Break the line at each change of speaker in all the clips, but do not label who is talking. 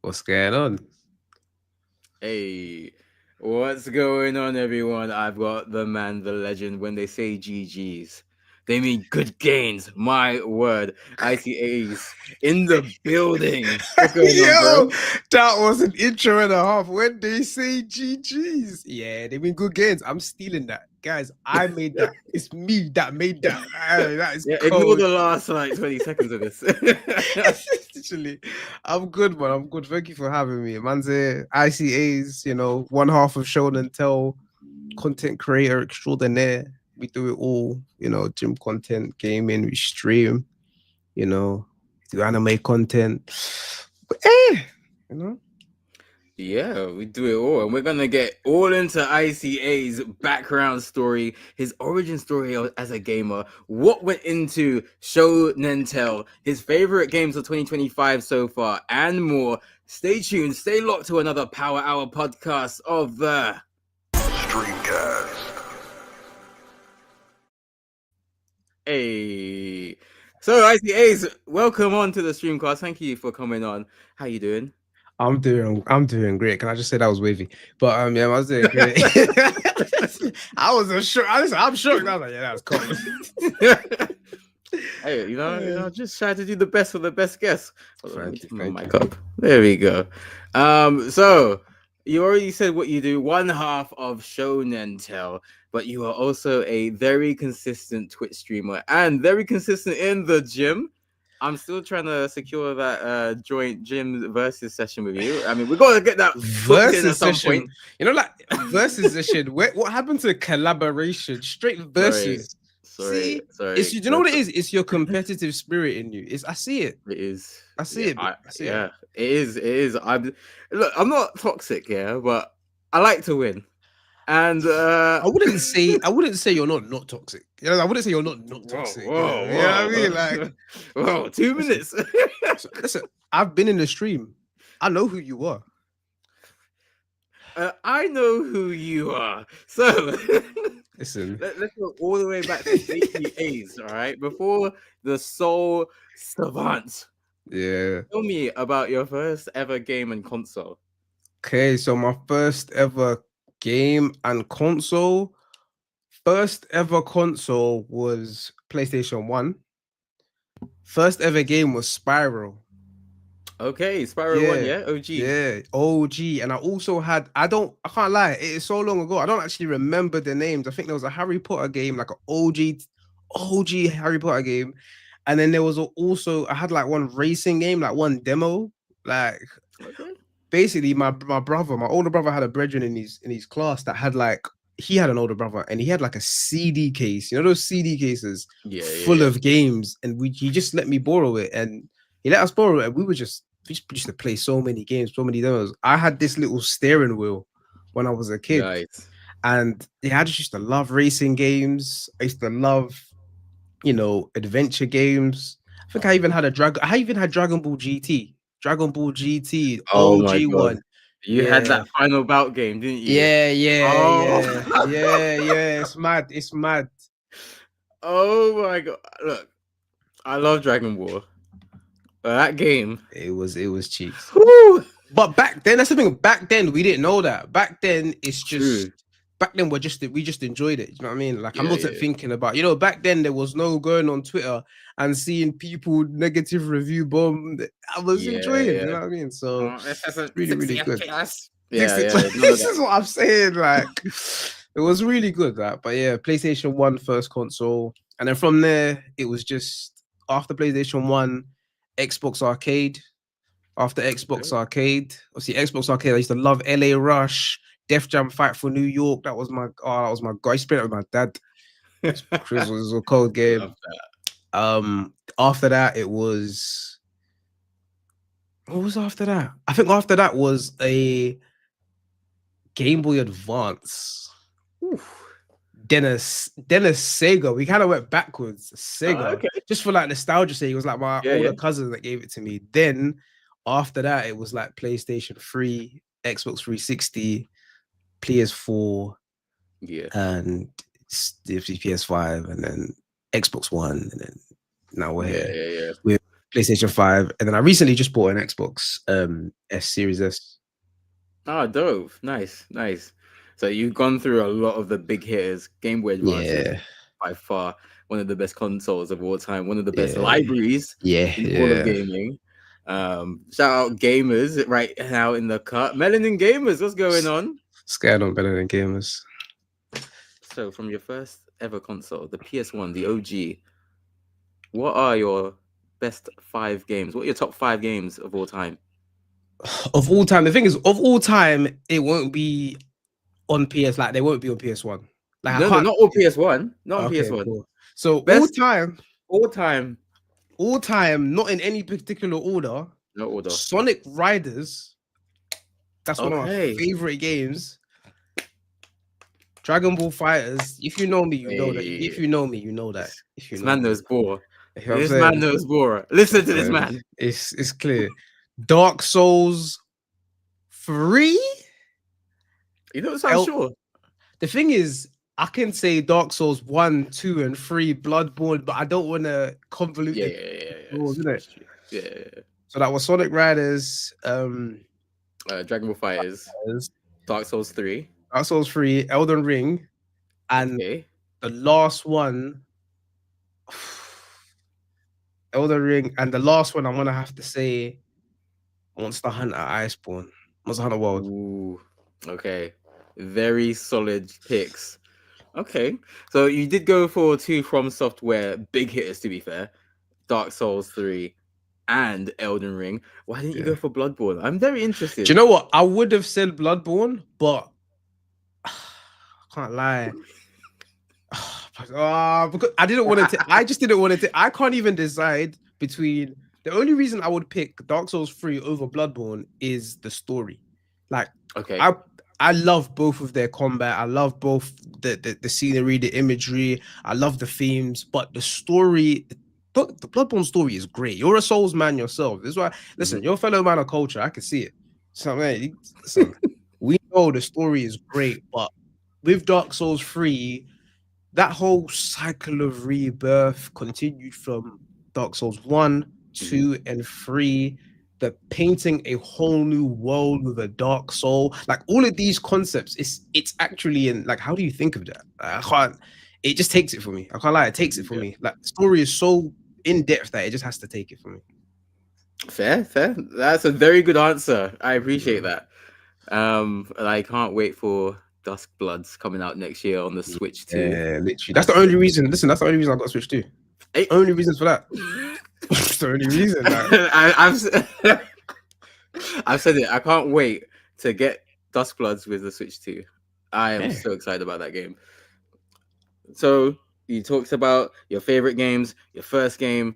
What's going on?
Hey, what's going on, everyone? I've got the man, the legend. When they say GG's, they mean good gains. My word. Icey Ayyz in the building. What's going on,
Yo,
bro?
that was an intro and a half. When they say GG's, yeah, they mean good games. I'm stealing that. Guys, I made that. It's me that made that. That is
Yeah, ignore
cold.
the last like 20 seconds of this.
Literally, I'm good, man. I'm good. Thank you for having me. Man's here. Icey Ayyz, one half of Show and Tell, content creator extraordinaire. We do it all, gym content, gaming, we stream, you know, do anime content. But you know.
Yeah, we do it all, and we're gonna get all into Icey Ayyz's background story, his origin story as a gamer, what went into Show NEN, his favorite games of 2025 so far, and more. Stay tuned, stay locked to another Power Hour podcast of the Streamcast. Hey, so Icey Ayyz, welcome on to the Streamcast. Thank you for coming on. How you doing?
I'm doing great. Can I just say that was wavy? But yeah, I was doing great. I was shocked. I'm shocked. I was like, yeah, that was cool.
Hey, just try to do the best for the best guest.
Thank you.
Mic up. There we go. So you already said what you do, one half of Show NEN, but you are also a very consistent Twitch streamer and very consistent in the gym. I'm still trying to secure that joint gym versus session with you. I mean, we got to get that booked in at some point.
Like versus session. What happened to collaboration? Straight versus.
Sorry.
It's you know what it is? It's your competitive spirit in you. I see it.
It is.
I see it.
It is. I'm not toxic, but I like to win. And
I wouldn't say you're not toxic. I wouldn't say you're not toxic.
Whoa,
you know what I mean? Like,
whoa, 2 minutes.
Listen, I've been in the stream. I know who you are.
I know who you are. So
listen,
let's go all the way back to Icey Ayyz, all right? Before the Soul Savant.
Yeah.
Tell me about your first ever game and console.
Okay, so my first ever game and console. First ever console was PlayStation 1. First ever game was Spyro.
Okay, Spyro 1, yeah? OG.
Yeah, OG. And I also had, I can't lie, it is so long ago. I don't actually remember the names. I think there was a Harry Potter game, like an OG Harry Potter game. And then there was also, I had like one racing game, like one demo. Like, basically, my older brother had a brethren in his class that had like, he had an older brother and he had like a CD case, those CD cases full of games. And he just let me borrow it. And he let us borrow it. And we used to play so many games, so many demos. I had this little steering wheel when I was a kid.
Nice.
And I just used to love racing games. I used to love, adventure games. I think I even had Dragon Ball GT. Dragon Ball GT, OG one.
You had that final bout game, didn't you?
Yeah. It's mad.
Oh my god. Look, I love Dragon Ball. That game.
It was cheap. But back then, that's the thing. Back then, we didn't know that. Back then, it's just... True. Back then, we just enjoyed it. You know what I mean? Like, I'm not thinking about... back then, there was no going on Twitter and seeing people negative review bomb. I was enjoying it. You know what I mean? So, really, really good. This is what I'm saying. Like, it was really good. But yeah, PlayStation 1 first console. And then from there, it was just... After PlayStation 1, Xbox Arcade. After Xbox Arcade, obviously Xbox Arcade, I used to love LA Rush, Def Jam Fight for New York. That was my guy. I spent it with my dad. Chris was a cold game. After that, it was... What was after that? I think after that was a Game Boy Advance. Dennis Sega. We kind of went backwards. Sega. Just for like nostalgia's sake. It was like my older cousin that gave it to me. Then after that, it was like PlayStation 3, Xbox 360, PS4, and the PS5, and then Xbox One, and then now we're here with PlayStation 5, and then I recently just bought an Xbox S Series S.
Oh, dope. Nice. So you've gone through a lot of the big hitters. Game Boy Advance is by far one of the best consoles of all time, one of the best libraries in all of gaming. Shout out gamers right now in the cut. Melanin Gamers, what's going on?
Scared on Melanin Gamers.
So from your first ever console, the PS1, the OG, what are your best 5 games? What are your top 5 games of all time?
Of all time, the thing is, of all time, it won't be on PS. Like they won't be on PS1. Like
no, not all PS1. Not on PS1.
Cool. So
best
all time, not in any particular order.
No order.
Sonic Riders. That's one of my favorite games. Dragon Ball Fighters. If you know me, you know that. If you know me, you know that. If you
this
know
man
me.
knows Bora. This man knows Bora. Listen to this man.
It's clear. Dark Souls 3.
You don't sound sure.
The thing is, I can say Dark Souls 1, 2, and 3, Bloodborne, but I don't want to convolute it.
Yeah.
So that was Sonic Riders,
Dragon Ball Fighters, Dark Souls 3,
Elden Ring, and the last one, Elden Ring, and the last one I'm gonna have to say Monster Hunter Iceborne, Monster Hunter World.
Ooh, okay, very solid picks. Okay, so you did go for 2 From Software big hitters, to be fair, Dark Souls 3 and Elden Ring. Why didn't you go for Bloodborne? I'm very interested.
Do you know what? I would have said Bloodborne, but I can't lie. Because I didn't want to. I just didn't want to. I can't even decide between. The only reason I would pick Dark Souls 3 over Bloodborne is the story. Like, I love both of their combat. I love both the scenery, the imagery. I love the themes, but the story, the Bloodborne story is great. You're a Souls man yourself. This is why. Listen, you're a fellow man of culture. I can see it. So man, we know the story is great, but with Dark Souls 3, that whole cycle of rebirth continued from Dark Souls 1, 2, and 3. The painting a whole new world with a dark soul, like all of these concepts, it's actually in, like, how do you think of that? I can't. It just takes it for me. I can't lie. It takes it for me. Like, the story is so in depth that it just has to take it for me.
Fair. That's a very good answer. I appreciate that. I can't wait for Dusk Bloods coming out next year on the Switch too.
Yeah, literally. That's the only reason. Listen, that's the only reason I got Switch too. Only reasons for that. That's the only reason.
I've said it. I can't wait to get Dusk Bloods with the Switch 2. I am so excited about that game. So you talked about your favorite games, your first game.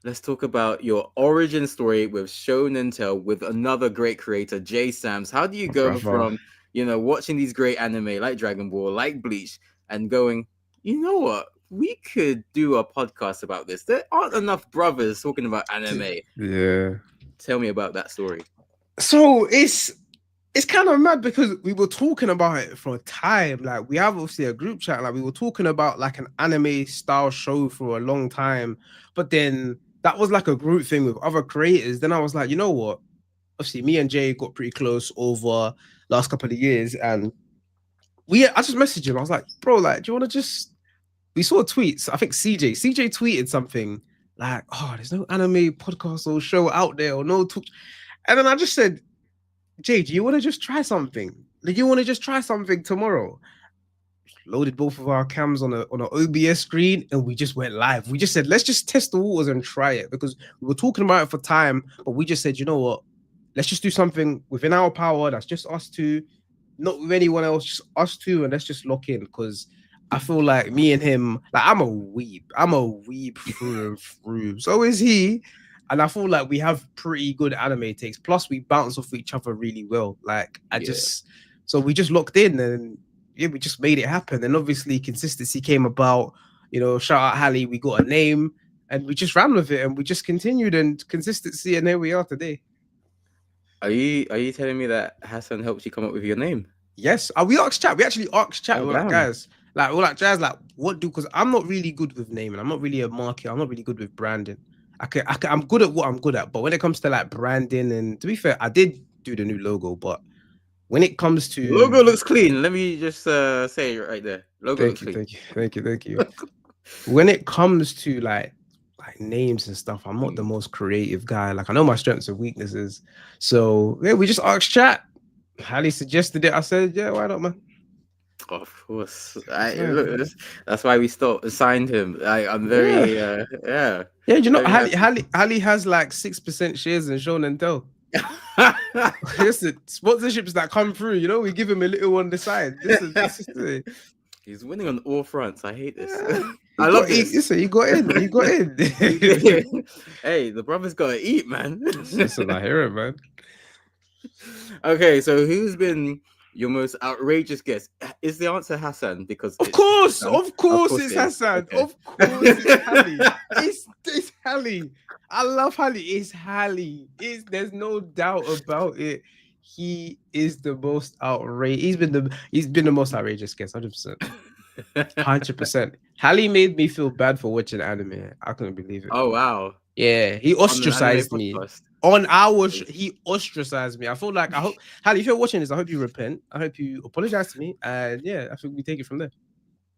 Let's talk about your origin story with Show and Tell with another great creator, Jay Sams. How do you go from, watching these great anime like Dragon Ball, like Bleach, and going, you know what? We could do a podcast about this. There aren't enough brothers talking about anime.
Yeah.
Tell me about that story.
So it's kind of mad because we were talking about it for a time. Like, we have obviously a group chat. Like, we were talking about like an anime style show for a long time. But then that was like a group thing with other creators. Then I was like, you know what? Obviously, me and Jay got pretty close over last couple of years. And I just messaged him. I was like, bro, like, do you want to just... We saw tweets. I think CJ tweeted something like, "Oh, there's no anime podcast or show out there, or no talk." And then I just said, "Jay, do you want to just try something? Do you want to just try something tomorrow?" Loaded both of our cams on an OBS screen, and we just went live. We just said, "Let's just test the waters and try it," because we were talking about it for time, but we just said, "You know what? Let's just do something within our power. That's just us two, not with anyone else, just us two, and let's just lock in." Because I feel like me and him, like, I'm a weeb through and through. So is he. And I feel like we have pretty good anime takes. Plus, we bounce off each other really well. Like, so we just locked in and we just made it happen. And obviously, consistency came about. Shout out Hallie, we got a name and we just ran with it and we just continued, and consistency, and here we are today.
Are you telling me that Hassan helped you come up with your name?
Yes. We asked chat. We actually asked chat. We're like, guys. Like, we're like, Jazz, like, what do? Because I'm not really good with naming. I'm not really a marketer. I'm not really good with branding. I'm good at what I'm good at, but when it comes to like branding, and to be fair, I did do the new logo, but when it comes to
logo looks clean. Let me just say it right there. Logo looks clean.
thank you. When it comes to like names and stuff, I'm not the most creative guy. Like I know my strengths and weaknesses. So yeah, we just asked chat. Hallie suggested it. I said, yeah, why not, man?
Of course. That's why we signed him. I'm very
Yeah, you know, Hallie has like 6% shares in Show and Tell. Listen, sponsorships that come through, you know, we give him a little on the side.
He's winning on all fronts. I hate this. I love this.
Listen, he got in.
Hey, the brother's gotta eat, man.
Listen, I hear it, man.
Okay, so who's been your most outrageous guest? Is the answer Hassan? Because
of course it's Hassan. Okay. Of course it's Hallie. It's Hallie. I love Hallie. It's Hallie. There's no doubt about it. He is the most outrageous. He's been the most outrageous guest, 100%. 100%. Hallie made me feel bad for watching anime. I couldn't believe it.
Oh wow.
Yeah, he ostracized me. He ostracized me. I feel like, I hope, Hallie, if you're watching this, I hope you repent. I hope you apologize to me. And yeah, I think we take it from there.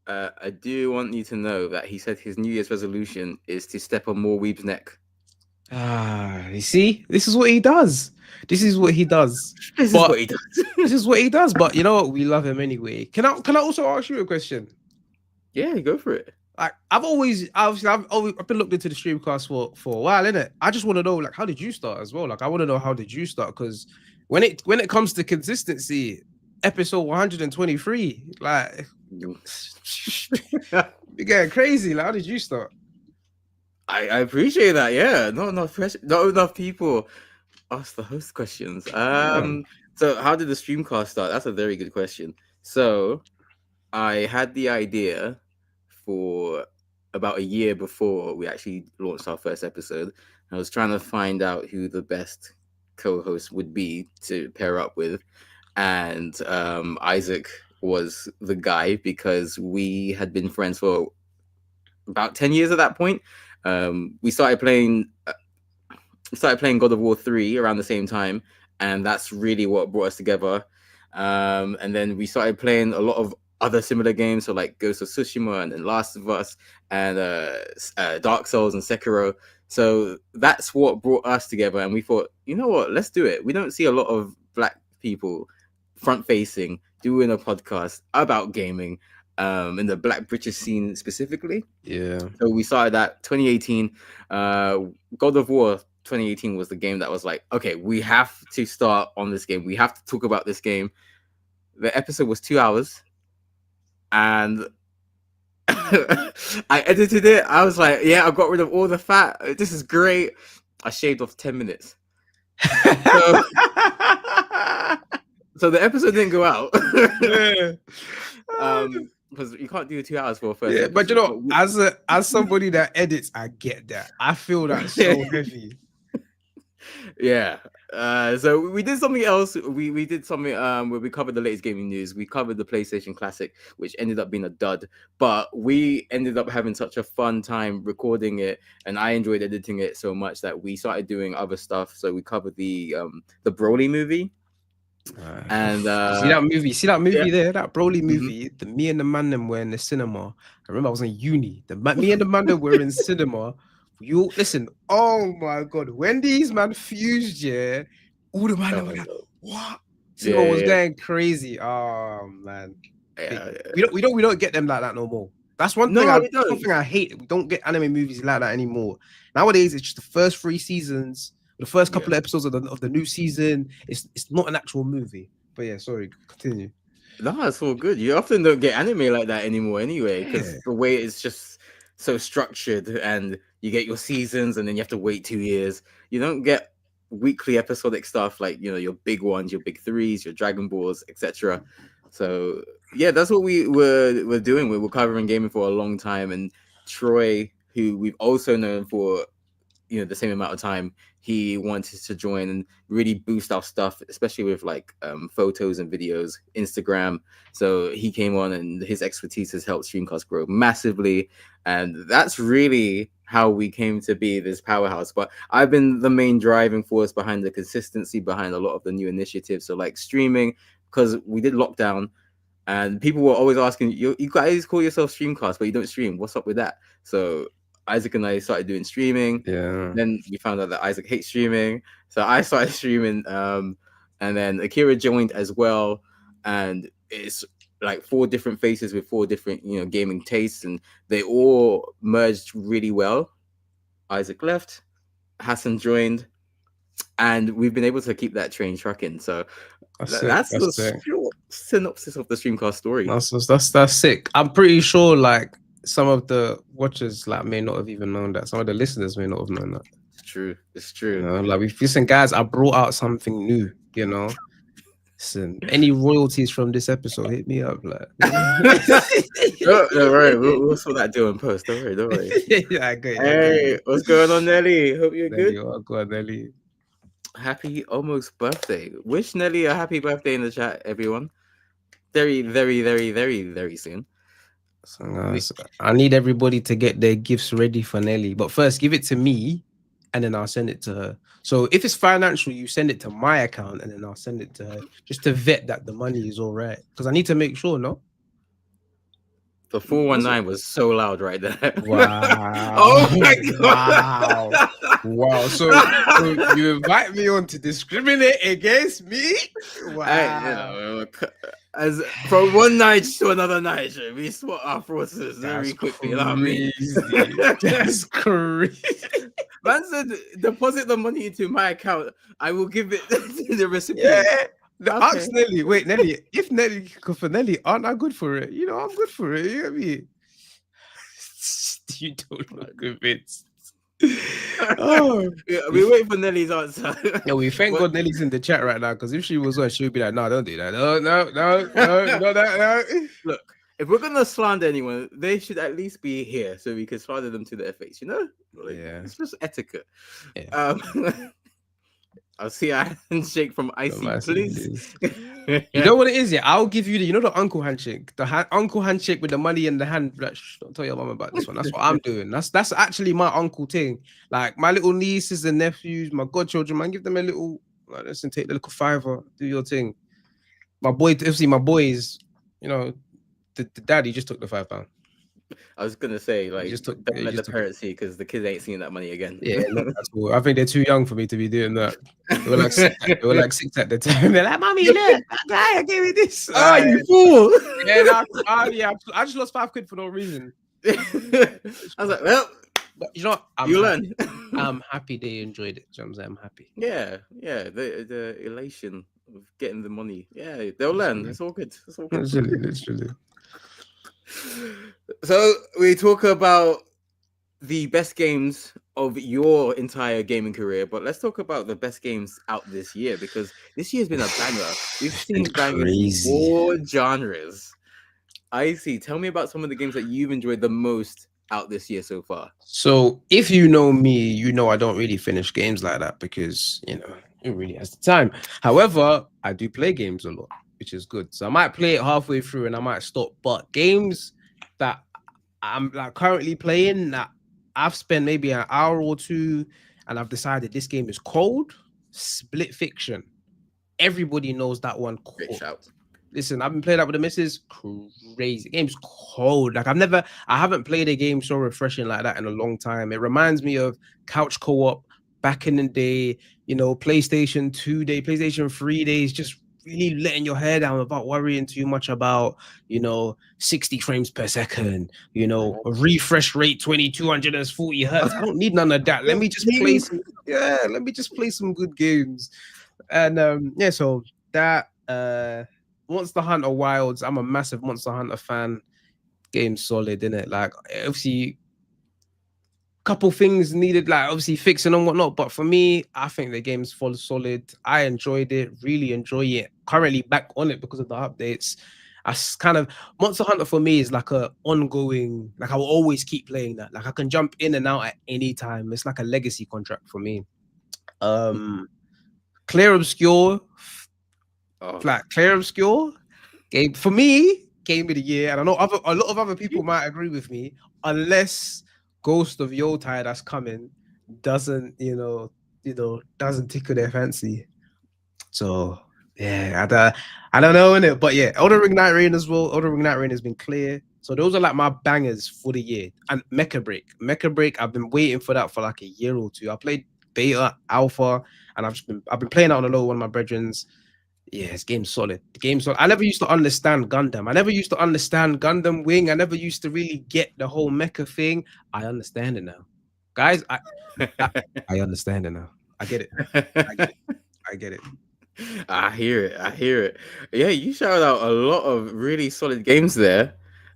I do want you to know that he said his New Year's resolution is to step on more weeb's neck.
You see, this is what he does. This is what he does. This is what he does. But you know what? We love him anyway. Can I also ask you a question?
Yeah, go for it.
Like I've been looked into the Streamcast for a while, innit? I just want to know, like, how did you start as well? Like, I want to know how did you start? Because when it comes to consistency, episode 123, like you're getting crazy. Like, how did you start?
I appreciate that. Yeah, not enough people ask the host questions. So how did the Streamcast start? That's a very good question. So I had the idea for about a year before we actually launched our first episode. I was trying to find out who the best co-host would be to pair up with, and Isaac was the guy because we had been friends for about 10 years at that point. We started playing God of War 3 around the same time, and that's really what brought us together. And then we started playing a lot of other similar games, so like Ghost of Tsushima and then Last of Us and Dark Souls and Sekiro. So that's what brought us together, and we thought, you know what, let's do it. We don't see a lot of black people front-facing doing a podcast about gaming in the black British scene specifically.
Yeah. So
we started that 2018. God of War 2018 was the game that was like, okay, we have to start on this game. We have to talk about this game. The episode was 2 hours. And I edited it. I was like, yeah, I got rid of all the fat. This is great. I shaved off 10 minutes. So the episode didn't go out. Because you can't do 2 hours for a first episode.
But you know, as somebody that edits, I get that. I feel that so heavy.
Yeah. So we did something else. We did something where we covered the latest gaming news. We covered the PlayStation Classic, which ended up being a dud. But we ended up having such a fun time recording it, and I enjoyed editing it so much that we started doing other stuff. So we covered the Broly movie. And
see that movie there, that Broly movie. The me and the man them were in the cinema. I remember I was in uni. Me and the man them were in cinema. You listen, oh my god, when these man fused, yeah, all the man were like, what? Cinema was going crazy. Oh man, we don't get them like that no more. That's one thing I hate. We don't get anime movies like that anymore. Nowadays, it's just the first 3 seasons, the first couple of episodes of the new season. It's not an actual movie. But yeah, sorry, continue.
No, it's all good. You often don't get anime like that anymore anyway, because the way it's just so structured, and you get your seasons and then you have to wait 2 years. You don't get weekly episodic stuff like, you know, your big ones, your big 3s, your Dragon Balls, etc. So yeah, that's what we're doing. We were covering gaming for a long time, and Troy, who we've also known for, you know, the same amount of time, he wanted to join and really boost our stuff, especially with like photos and videos, Instagram. So he came on, and his expertise has helped Streamcast grow massively. And that's really how we came to be this powerhouse. But I've been the main driving force behind the consistency behind a lot of the new initiatives. So like streaming, because we did lockdown and people were always asking, you guys call yourself Streamcast, but you don't stream. What's up with that? So Isaac and I started doing streaming.
Yeah.
Then we found out that Isaac hates streaming. So I started streaming. And then Akira joined as well. And it's like 4 different faces with 4 different, gaming tastes, and they all merged really well. Isaac left, Hassan joined, and we've been able to keep that train trucking. So that's the short synopsis of the Streamcast story.
That's sick. I'm pretty sure like some of the watchers like may not have even known that. Some of the listeners may not have known that.
It's true.
Like we've listened, guys. I brought out something new. Listen, any royalties from this episode, hit me up. Like,
don't worry, we'll sort that deal in post. Don't worry.
Yeah, good.
Hey, what's going on, Nelly? Hope you're good.
Go on, Nelly.
Happy almost birthday. Wish Nelly a happy birthday in the chat, everyone. Very, very, very, very, very soon.
So, I need everybody to get their gifts ready for Nelly, but first give it to me, and then I'll send it to her. So if it's financial, you send it to my account, and then I'll send it to her just to vet that the money is all right. Because I need to make sure, no?
The 419 was so loud right there.
Wow.
Oh my God.
Wow. So you invite me on to discriminate against me? Wow.
As from one night to another night, we swap our forces very quickly. You know what I mean?
That's crazy.
Man said, deposit the money into my account. I will give it to the recipient.
Yeah. Ask Nelly. Wait, Nelly. If Nelly, for Nelly, aren't I good for it? I'm good for it. You know what I mean? You don't look convinced.
Oh, yeah, we wait for Nelly's answer.
Yeah, we thank God Nelly's in the chat right now, because if she was on, she would be like, "No, don't do that. No.
Look, if we're gonna slander anyone, they should at least be here so we can slander them to their face. Yeah, it's just etiquette. Yeah. I'll see a handshake from Icey, please.
You know what it is? Yeah, I'll give you the uncle handshake, uncle handshake with the money in the hand. Like, don't tell your mom about this one. That's what I'm doing. That's actually my uncle thing. Like my little nieces and nephews, my godchildren, man, give them a little. Like, listen, take the little $5, do your thing. My boys, the daddy just took the £5.
I was gonna say, like, don't let the parents see, because the kids ain't seeing that money again.
Yeah, that's cool. I think they're too young for me to be doing that. They were like 6 at the time. They're like, "Mommy, look, that guy gave me this."
Oh, you fool!
Yeah, I just lost £5 for no reason.
I was like, well,
but you know what?
You learn.
I'm happy they enjoyed it. I'm happy.
Yeah. The elation of getting the money. Yeah, they'll learn. It's all good.
Literally.
So we talk about the best games of your entire gaming career, but let's talk about the best games out this year, because this year's been a banger. We've seen bangers in 4 genres. Icey, tell me about some of the games that you've enjoyed the most out this year so far.
So if you know me, I don't really finish games like that, because who really has the time. However, I do play games a lot, which is good. So I might play it halfway through and I might stop. But games that I'm like currently playing, that I've spent maybe an hour or 2 and I've decided this game is cold, Split Fiction. Everybody knows that one.
Great shout.
Listen, I've been playing that with the missus. Crazy. Game's cold. Like I haven't played a game so refreshing like that in a long time. It reminds me of couch co-op back in the day, PlayStation 2 day, PlayStation 3 days, just really letting your hair down about worrying too much about 60 frames per second, a refresh rate 2240 hertz. I don't need none of that. Let me just play some good games. And so that Monster Hunter Wilds, I'm a massive Monster Hunter fan. Game's solid, innit? Like obviously couple things needed, like obviously fixing and whatnot, but for me, I think the game's full solid. I enjoyed it, really enjoy it. Currently back on it because of the updates. Monster Hunter for me is like a ongoing, like I will always keep playing that. Like I can jump in and out at any time. It's like a legacy contract for me. Clear Obscure, Clear Obscure game for me, game of the year. And I know a lot of other people might agree with me, unless Ghost of Yotai that's coming doesn't, doesn't tickle their fancy. So yeah, I don't know innit? But yeah, Elden Ring Night Rain as well. Elden Ring Night Rain has been clear. So those are like my bangers for the year. And Mecha Break. Mecha Break, I've been waiting for that for like a year or two. I played beta, alpha, and I've been playing out on the low with one of my brethrens. Yeah, this game's solid. The game's solid. I never used to understand Gundam. I never used to understand Gundam Wing. I never used to really get the whole mecha thing. I understand it now. Guys, I understand it now. I get it. I get it.
I hear it. Yeah, you shouted out a lot of really solid games there.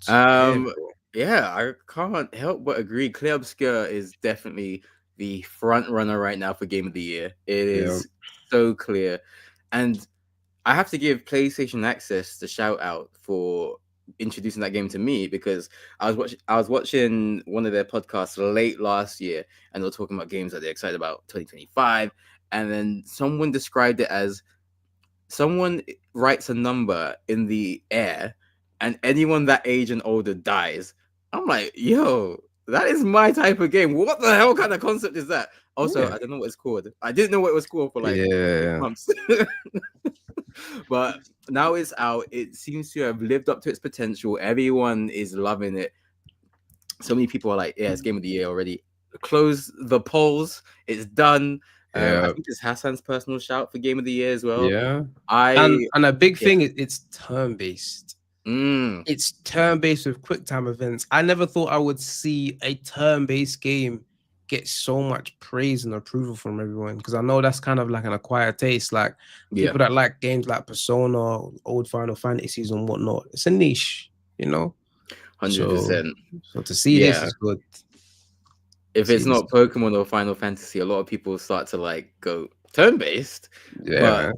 Yeah, I can't help but agree. Clear Obscure is definitely the front runner right now for Game of the Year. It is so clear. And I have to give PlayStation Access the shout out for introducing that game to me, because I was watching one of their podcasts late last year, and they were talking about games that they're excited about 2025, and then someone described it as someone writes a number in the air and anyone that age and older dies. I'm like, yo, that is my type of game. What the hell kind of concept is that? Also, I don't know what it's called. I didn't know what it was called for like 6 months. But now it's out. It seems to have lived up to its potential. Everyone is loving it. So many people are like, yeah, it's Game of the Year already. Close the polls. It's done. I think it's Hassan's personal shout for Game of the Year as well.
Yeah. And a big thing is it's turn-based. It's turn-based with quick time events. I never thought I would see a turn-based game get so much praise and approval from everyone, because I know that's kind of like an acquired taste. Like people that like games like Persona, old Final Fantasies and whatnot, it's a niche,
100%.
So to see this is good.
If it's not Pokemon or Final Fantasy, a lot of people start to like go turn-based.
Yeah,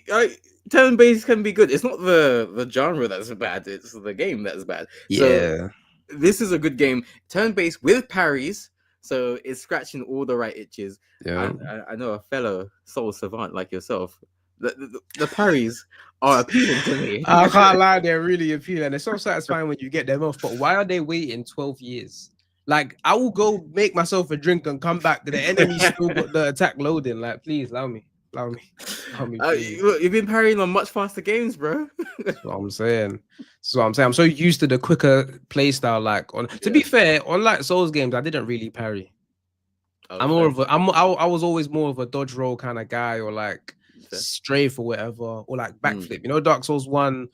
but turn-based can be good. It's not the genre that's bad, it's the game that's bad. So this is a good game, turn-based with parries. So it's scratching all the right itches.
Yeah,
I know a fellow soul savant like yourself. The parries are appealing to me.
I can't lie, they're really appealing. It's so satisfying when you get them off. But why are they waiting 12 years? Like, I will go make myself a drink and come back to the enemy still got the attack loading. Like, please allow me.
You've been parrying on much faster games, bro.
That's what I'm saying. I'm so used to the quicker play style. Like, to be fair, on like Souls games, I didn't really parry. I was always more of a dodge roll kind of guy, or like strafe or whatever, or like backflip. Dark Souls 1,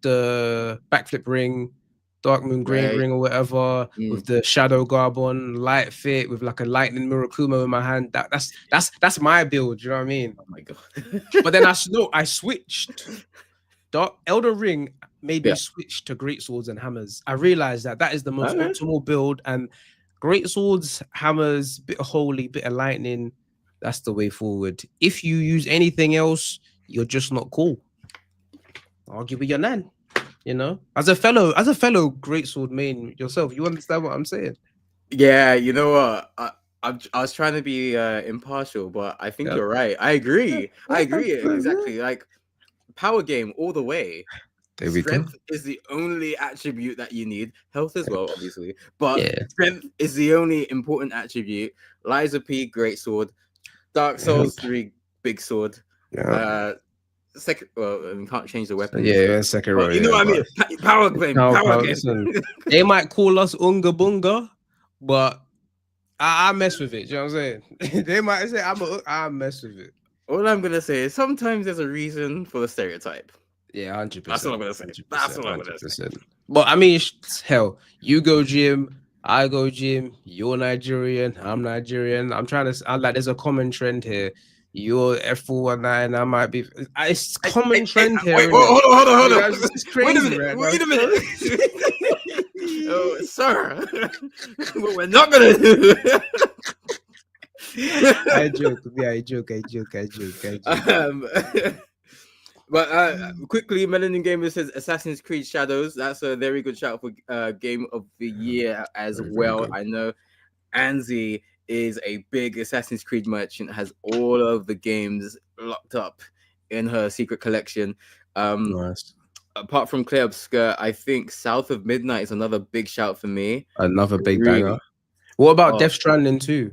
the backflip ring, Dark Moon Grave ring or whatever, with the shadow garb on, light fit with like a lightning Murakuma in my hand. That's my build. You know what I mean?
Oh my god!
But then I switched. Elden Ring made me switch to great swords and hammers. I realized that is the most optimal build, and great swords, hammers, bit of holy, bit of lightning. That's the way forward. If you use anything else, you're just not cool. Argue with your nan. As a fellow greatsword main yourself, you understand what I'm saying?
Yeah, you know what? I was trying to be impartial, but I think you're right. I agree. Exactly. Like power game all the way. Strength is the only attribute that you need. Health as well, obviously, but strength is the only important attribute. Liza P, greatsword. Dark Souls 3, big sword. Second, we can't change the weapon.
Second row.
You know what I mean? Power game.
They might call us Unga Bunga, but I mess with it. You know what I'm saying? They might say I mess with it.
All I'm gonna say is sometimes there's a reason for the stereotype.
Yeah, 100%.
That's what I'm gonna say. That's what I'm gonna say.
But I mean, hell, you go gym, I go gym. You're Nigerian, I'm Nigerian. I'm like, there's a common trend here. You're F419, I might be. It's common trend here.
Wait, hold on.
It's crazy,
wait a minute. Oh, sir, what we're not gonna do.
I joke.
But quickly, Melanin Gamer says Assassin's Creed Shadows. That's a very good shout for Game of the Year as well. I know Anzi is a big Assassin's Creed merchant, has all of the games locked up in her secret collection.
Nice.
apart from Clear Obscure, I think South of Midnight is another big shout for me.
Another big
Really.
banger. What about
Oh.
Death Stranding 2?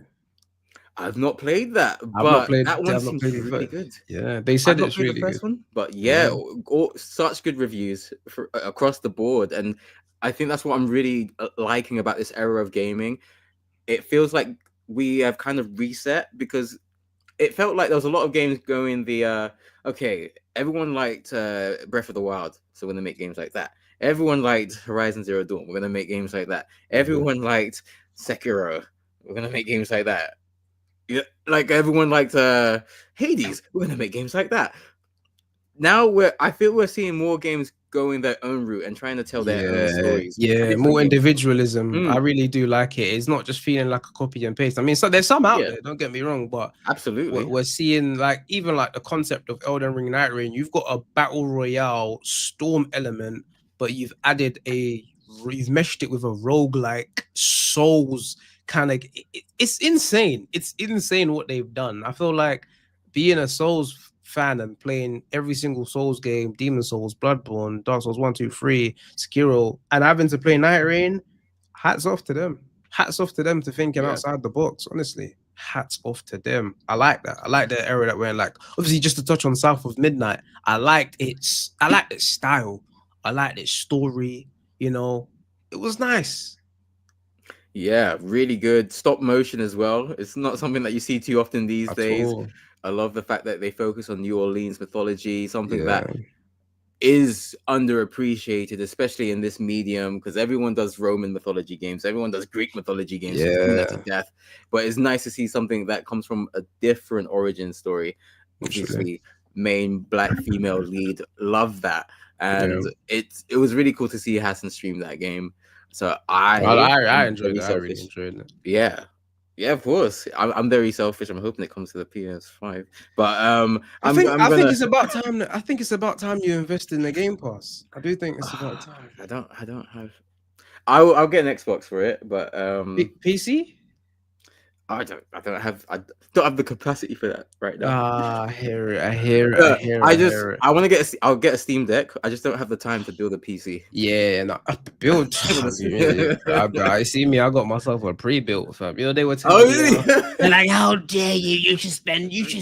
I've not played that,
I've not
but
played.
that one
I've not
seems
played the
really
first.
good.
Yeah, they
I've
said
not
it's
played the
really
first
good.
one, but yeah,
Yeah.
such good reviews across the board, and I think that's what I'm really liking about this era of gaming. It feels like we have kind of reset, because it felt like there was a lot of games going the okay, everyone liked Breath of the Wild, so we're gonna make games like that. Everyone liked Horizon Zero Dawn, we're gonna make games like that. Everyone liked Sekiro, we're gonna make games like that. Yeah, like everyone liked Hades, we're gonna make games like that. Now I feel we're seeing more games going their own route and trying to tell their own stories.
Yeah, more individualism. I really do like it. It's not just feeling like a copy and paste. I mean, so there's some out there, don't get me wrong, but
absolutely,
we're seeing like even like the concept of Elden Ring Night Rain. You've got a battle royale storm element, but you've meshed it with a roguelike Souls kind of. It's insane. It's insane what they've done. I feel like being a Souls fan and playing every single Souls game, Demon Souls, Bloodborne, Dark Souls 1, 2, 3, Sekiro, and having to play Night Rain, hats off to them. Hats off to them to thinking outside the box, honestly. Hats off to them. I like that. I like the era that we're in. Like, obviously, just to touch on South of Midnight, I liked its style. I liked its story. You know, it was nice.
Yeah, really good. Stop motion as well. It's not something that you see too often these days. I love the fact that they focus on New Orleans mythology, something that is underappreciated, especially in this medium, because everyone does Roman mythology games, everyone does Greek mythology games, to death. But it's nice to see something that comes from a different origin story. Obviously, main black female lead, love that, and it was really cool to see Hassan stream that game. So I
enjoyed it. I really enjoyed it.
Yeah, of course. I'm very selfish. I'm hoping it comes to the PS5. But
I think it's about time. I think it's about time you invest in the Game Pass. I do think it's about time.
I don't have. I'll get an Xbox for it, but
PC.
I don't have the capacity for that right now.
I hear it. I
want to I'll get a Steam Deck. I just don't have the time to build a PC.
Yeah, no, build. I see me. I got myself a pre-built, fam. You know, they were telling me,
they're like, "How dare you? You should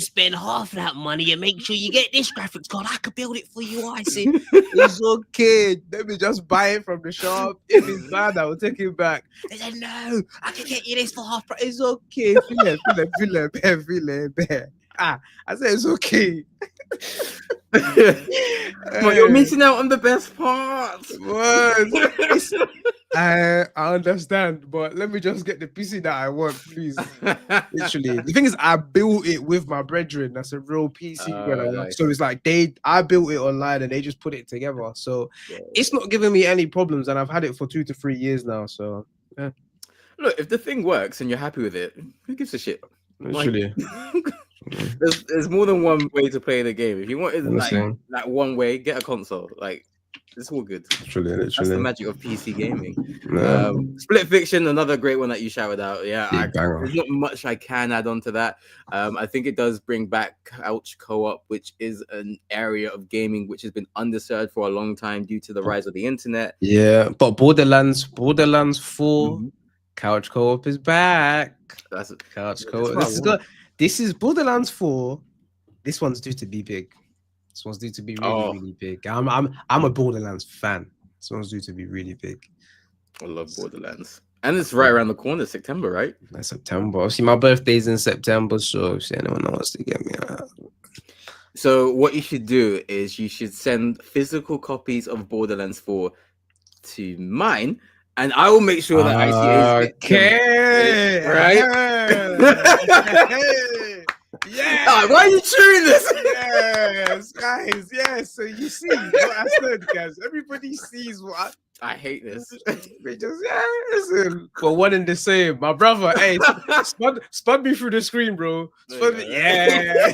spend half that money and make sure you get this graphics card. I could build it for you." I see.
It's okay. Let me just buy it from the shop. If it's bad, I will take it back.
They said, "No, I can get you this for half price."
It's okay. Feel it. I said it's okay.
But you're missing out on the best parts.
I understand, but let me just get the PC that I want, please. Literally, the thing is, I built it with my brethren. That's a real PC. Nice. So it's like I built it online and they just put it together. So it's not giving me any problems, and I've had it for 2 to 3 years now. So yeah.
Look, if the thing works and you're happy with it, who gives a shit?
Literally.
There's more than one way to play the game. If you want it like one way, get a console. Like, it's all good.
Literally.
That's the magic of PC gaming. Split Fiction, another great one that you shouted out. Yeah, there's not much I can add on to that. I think it does bring back couch co-op, which is an area of gaming which has been underserved for a long time due to the rise of the internet.
Yeah, but Borderlands 4 couch co-op is back.
That's
couch co-op. This is Borderlands 4. This one's due to be big. This one's due to be really big. I'm a Borderlands fan. This one's due to be really big.
I love Borderlands. And it's right around the corner, September, right?
September. Obviously, my birthday's in September, so if anyone wants to get me out.
So what you should do is you should send physical copies of Borderlands 4 to mine, and I will make sure that Icey Ayyz
right? Yeah.
Why are you cheering this?
Yes, guys. Yes. So you see what I said, guys. Everybody sees what
I hate this.
They just listen. But one and the same. My brother, hey, spun me through the screen, bro. Spun me. Yeah.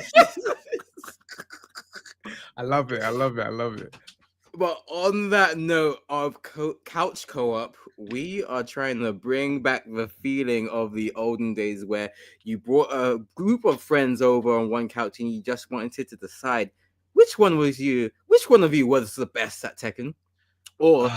I love it.
But on that note of couch co-op, we are trying to bring back the feeling of the olden days where you brought a group of friends over on one couch and you just wanted to decide which one of you was the best at Tekken? Or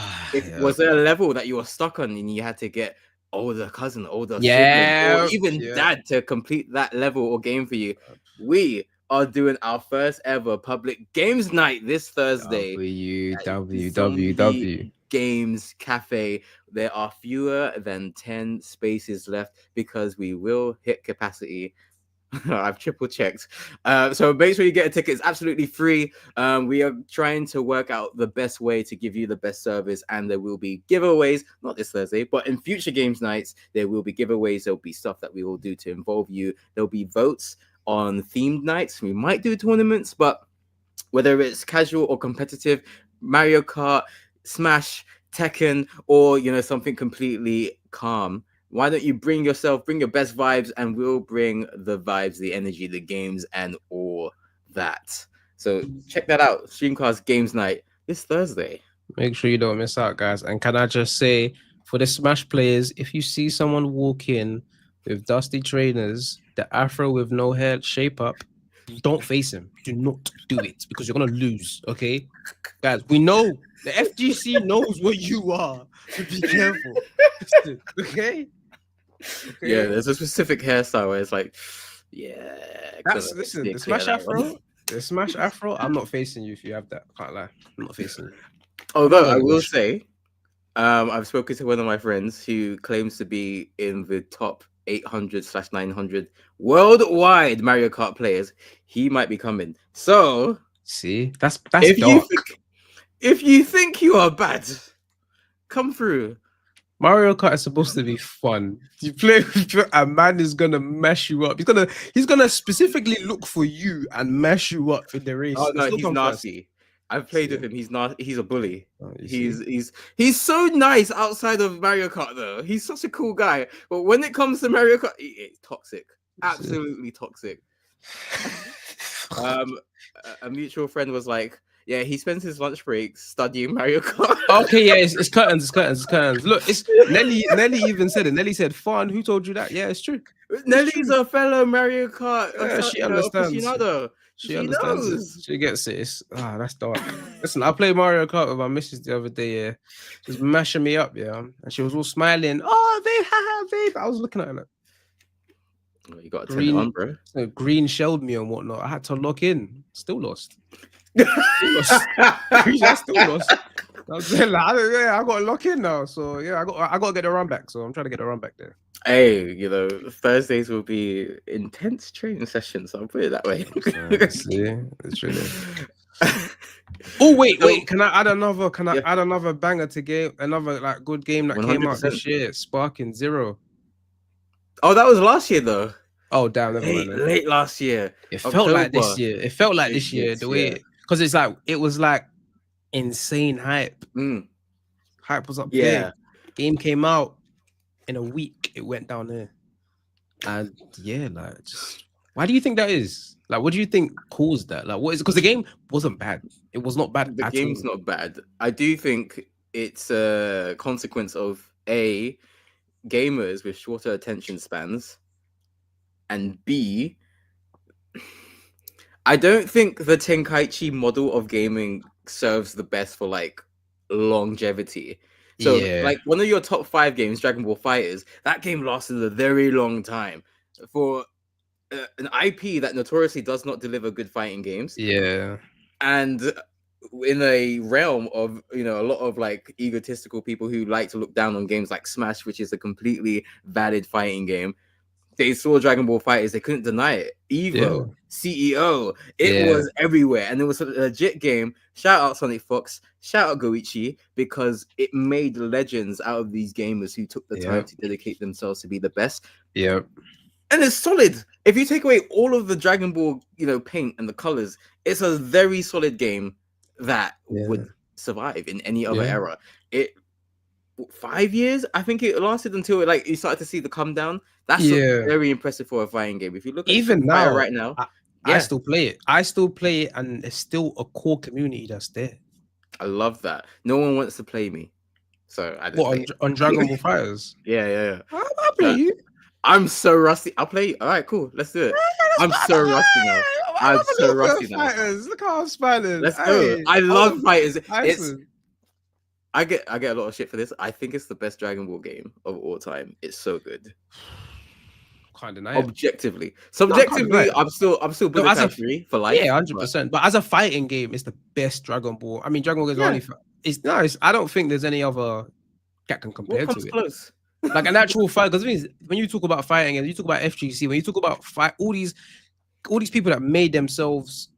was there a level that you were stuck on and you had to get older cousin, older sibling, or even dad to complete that level or game for you? We are doing our first ever public games night this Thursday.
www.
Games Cafe. There are fewer than 10 spaces left because we will hit capacity. I've triple checked. So make sure you get a ticket. It's absolutely free. We are trying to work out the best way to give you the best service, and there will be giveaways, not this Thursday, but in future games nights, there will be giveaways. There'll be stuff that we will do to involve you. There'll be votes on themed nights. We might do tournaments, but whether it's casual or competitive, Mario Kart, Smash, Tekken, or something completely calm, why don't you bring your best vibes, and we'll bring the vibes, the energy, the games, and all that. So check that out. Streamcast Games Night this Thursday.
Make sure you don't miss out, guys. And can I just say, for the Smash players, if you see someone walk in with dusty trainers, the afro with no hair, shape up, don't face him. Do not do it, because you're going to lose, okay? Guys, we know. The FGC knows what you are. So be careful. Okay?
Yeah, there's a specific hairstyle where it's like,
the Smash Afro. The Smash Afro, I'm not facing you if you have that. Can't lie. I'm not facing you.
Although I will say, I've spoken to one of my friends who claims to be in the top 800/900 worldwide Mario Kart players. He might be coming. So
see, that's
if
dark.
If you think you are bad, come through.
Mario Kart is supposed to be fun. You play with a man is gonna mess you up. He's gonna specifically look for you and mess you up in the race.
Oh no, he's nasty. I've played with him. He's not. He's a bully. He's so nice outside of Mario Kart though. He's such a cool guy. But when it comes to Mario Kart, it's toxic. Absolutely toxic. A mutual friend was like, yeah, he spends his lunch break studying Mario Kart.
Okay, yeah, it's curtains. Look, it's Nelly even said it. Nelly said, "Fun." Who told you that? Yeah, it's true.
Nelly's a fellow Mario Kart.
Yeah, she understands. She understands
knows.
It. She gets it. That's dark. Listen, I played Mario Kart with my missus the other day. Yeah, she was mashing me up. Yeah, and she was all smiling. Oh, babe, haha, babe. I was looking at her like,
you got to turn it on, bro.
Green shelled me and whatnot. I had to lock in. Still lost. I still lost. I got to lock in now. So yeah, I got to get a run back. So I'm trying to get a run back there.
Hey, Thursdays will be intense training sessions. I'll put it that way.
It's really. Oh wait! Can I add another? Add another banger to game? Another good game that 100%. Came out this year. Sparking Zero.
Oh, that was last year though.
Oh damn!
Late last year.
It felt like this year. It felt like this year. The way because it's it was insane hype. Hype was up there. Game came out in a week. It went down there, and yeah, why do you think that is? What do you think caused that? What is it? Because the game wasn't bad. It was not bad.
The game's not bad. I do think it's a consequence of gamers with shorter attention spans, and B, I don't think the Tenkaichi model of gaming serves the best for longevity. So one of your top 5 games, Dragon Ball FighterZ, that game lasted a very long time. For an IP that notoriously does not deliver good fighting games.
Yeah.
And in a realm of, a lot of egotistical people who like to look down on games like Smash, which is a completely valid fighting game. They saw Dragon Ball FighterZ, they couldn't deny it. Evo, CEO, it was everywhere. And it was a legit game. Shout out Sonic Fox, shout out Goichi, because it made legends out of these gamers who took the time to dedicate themselves to be the best.
Yeah.
And it's solid. If you take away all of the Dragon Ball, paint and the colors, it's a very solid game that would survive in any other era. 5 years, I think it lasted until you started to see the come down. That's very impressive for a fighting game. If you look at
even now,
right now,
I still play it. And it's still a core community that's there.
I love that. No one wants to play me, so I just
on Dragon Ball FighterZ.
Yeah.
I'll play you.
I'm so rusty. I'll play you. All right, cool. Let's do it. I'm so rusty now. I'm
love a
so
little bit
rusty
of
now.
fighters. Look how I'm smiling.
Let's go.
Hey,
I love fighters. It's
Iceland.
I get a lot of shit for this. I think it's the best Dragon Ball game of all time. It's so good.
Can't deny it.
Objectively.
No, I can't deny
Subjectively,
it.
I'm still
No, as a-
Budokai 3 for life.
Yeah, 100%. But as a fighting game, it's the best Dragon Ball. I mean, Dragon Ball is
Yeah.
only. It's nice. I don't think there's any other that can
What
compare
comes
to it.
close?
Like an actual fight, because when you talk about fighting and you talk about FGC, when you talk about fight, all these people that made themselves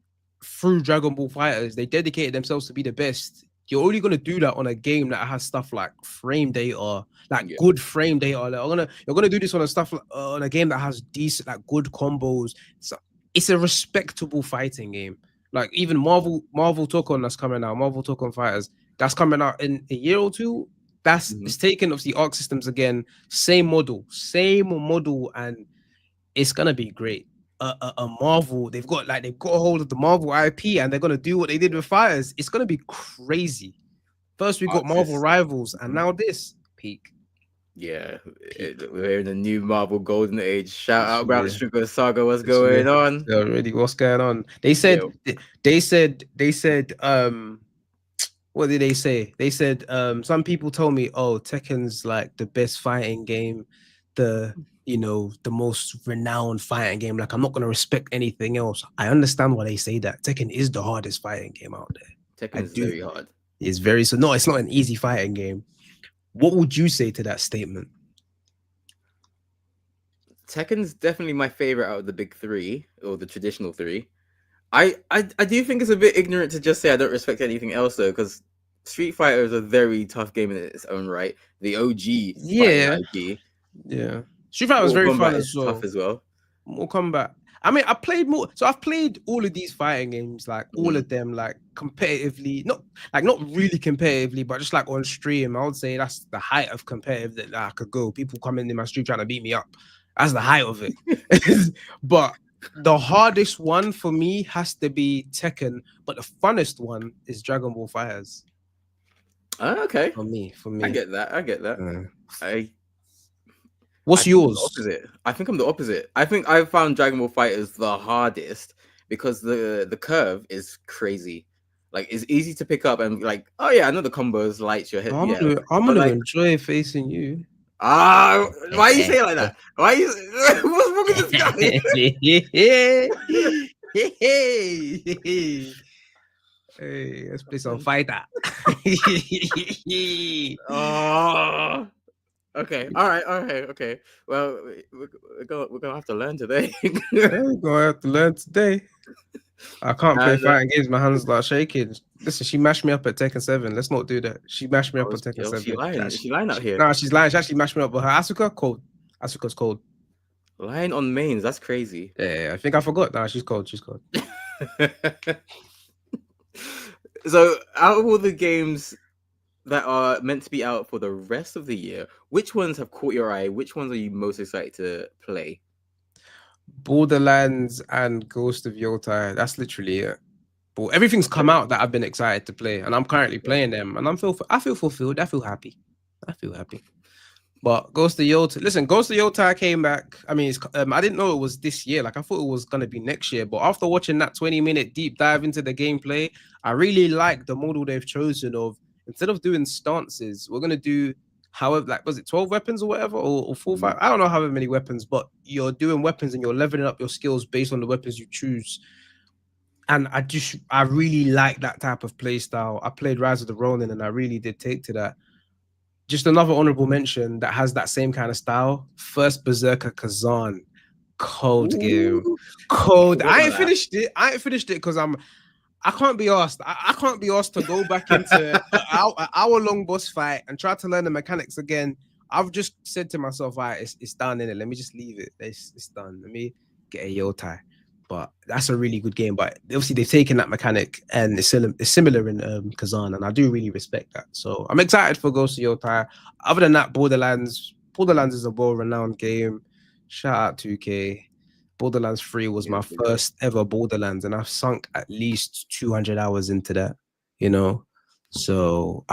through Dragon Ball Fighters, they dedicated themselves to be the best. You're only gonna do that on a game that has stuff like frame data, like good frame data. Like, you're gonna do this on a stuff on a game that has decent, like good combos. So it's a respectable fighting game. Like even Marvel Tokon that's coming out, Marvel Tokon Fighters that's coming out in a year or two. That's it's taken obviously Arc Systems again, same model, and it's gonna be great. A Marvel, they've got a hold of the Marvel IP, and they're gonna do what they did with Fighters. It's gonna be crazy. First we got Marvel Rivals, and now this peak.
Yeah, we're in the new Marvel Golden Age. Shout out about Sugar Saga. What's going on?
Already, what's going on? They said, what did they say? They said, some people told me, oh, Tekken's like the best fighting game, the most renowned fighting game. Like, I'm not gonna respect anything else. I understand why they say that. Tekken is the hardest fighting game out there.
Tekken is very hard.
It's no, it's not an easy fighting game. What would you say to that statement?
Tekken's definitely my favorite out of the big three, or the traditional three. I do think it's a bit ignorant to just say I don't respect anything else, though, because Street Fighter is a very tough game in its own right. The OG IP.
Yeah. Street Fighter was very fun as well.
Tough as well.
Mortal Kombat. I mean, I've played all of these fighting games, like all of them, like competitively, not really competitively, but just like on stream. I would say that's the height of competitive that I could go. People come in my stream trying to beat me up. That's the height of it. But the hardest one for me has to be Tekken, but the funnest one is Dragon Ball Fighters.
Okay.
For me.
I get that.
What's yours?
Opposite. I think I'm the opposite. I think I found Dragon Ball FighterZ the hardest because the curve is crazy. Like, it's easy to pick up and like, oh yeah, I know the combos, lights your head.
I'm gonna enjoy facing you.
Why are you saying like that? Why are you? What's wrong with this guy?
Hey, let's play some fighter.
Oh. Okay. All right. Okay. Well, we're gonna have to learn today.
We're gonna have to learn today. I can't play fighting games. My hands start shaking. Listen, she mashed me up at Tekken 7. Let's not do that. She mashed me up at Tekken 7.
She lying out here.
No, she's lying. She actually mashed me up with her Asuka cold. Asuka's cold.
Lying on mains. That's crazy.
Yeah, I think I forgot. Nah, she's cold. She's cold.
So, out of all the games that are meant to be out for the rest of the year, which ones have caught your eye? Which ones are you most excited to play?
Borderlands and Ghost of Yotai. That's literally it. But everything's come out that I've been excited to play, and I'm currently playing them, and I feel fulfilled. I feel happy. But Ghost of Yotai, listen, Ghost of Yotai came back. I mean, I didn't know it was this year. Like, I thought it was gonna be next year. But after watching that 20-minute deep dive into the gameplay, I really like the model they've chosen of, instead of doing stances, we're gonna do however, like, was it 12 weapons or whatever, or 4 5? I don't know however many weapons, but you're doing weapons and you're leveling up your skills based on the weapons you choose. And I really like that type of play style. I played Rise of the Ronin and I really did take to that. Just another honorable mention that has that same kind of style. First Berserker Kazan. Cold game. Cold. I ain't finished it because I can't be asked. I can't be asked to go back into an hour-long boss fight and try to learn the mechanics again. I've just said to myself, all right, it's done, innit? Let me just leave it. It's done. Let me get a Yotai. But that's a really good game. But obviously they've taken that mechanic and it's similar in Kazan, and I do really respect that. So I'm excited for Ghost of Yotai. Other than that, Borderlands is a well-renowned game. Shout out 2K. Borderlands 3 was my first ever Borderlands, and I've sunk at least 200 hours into that, So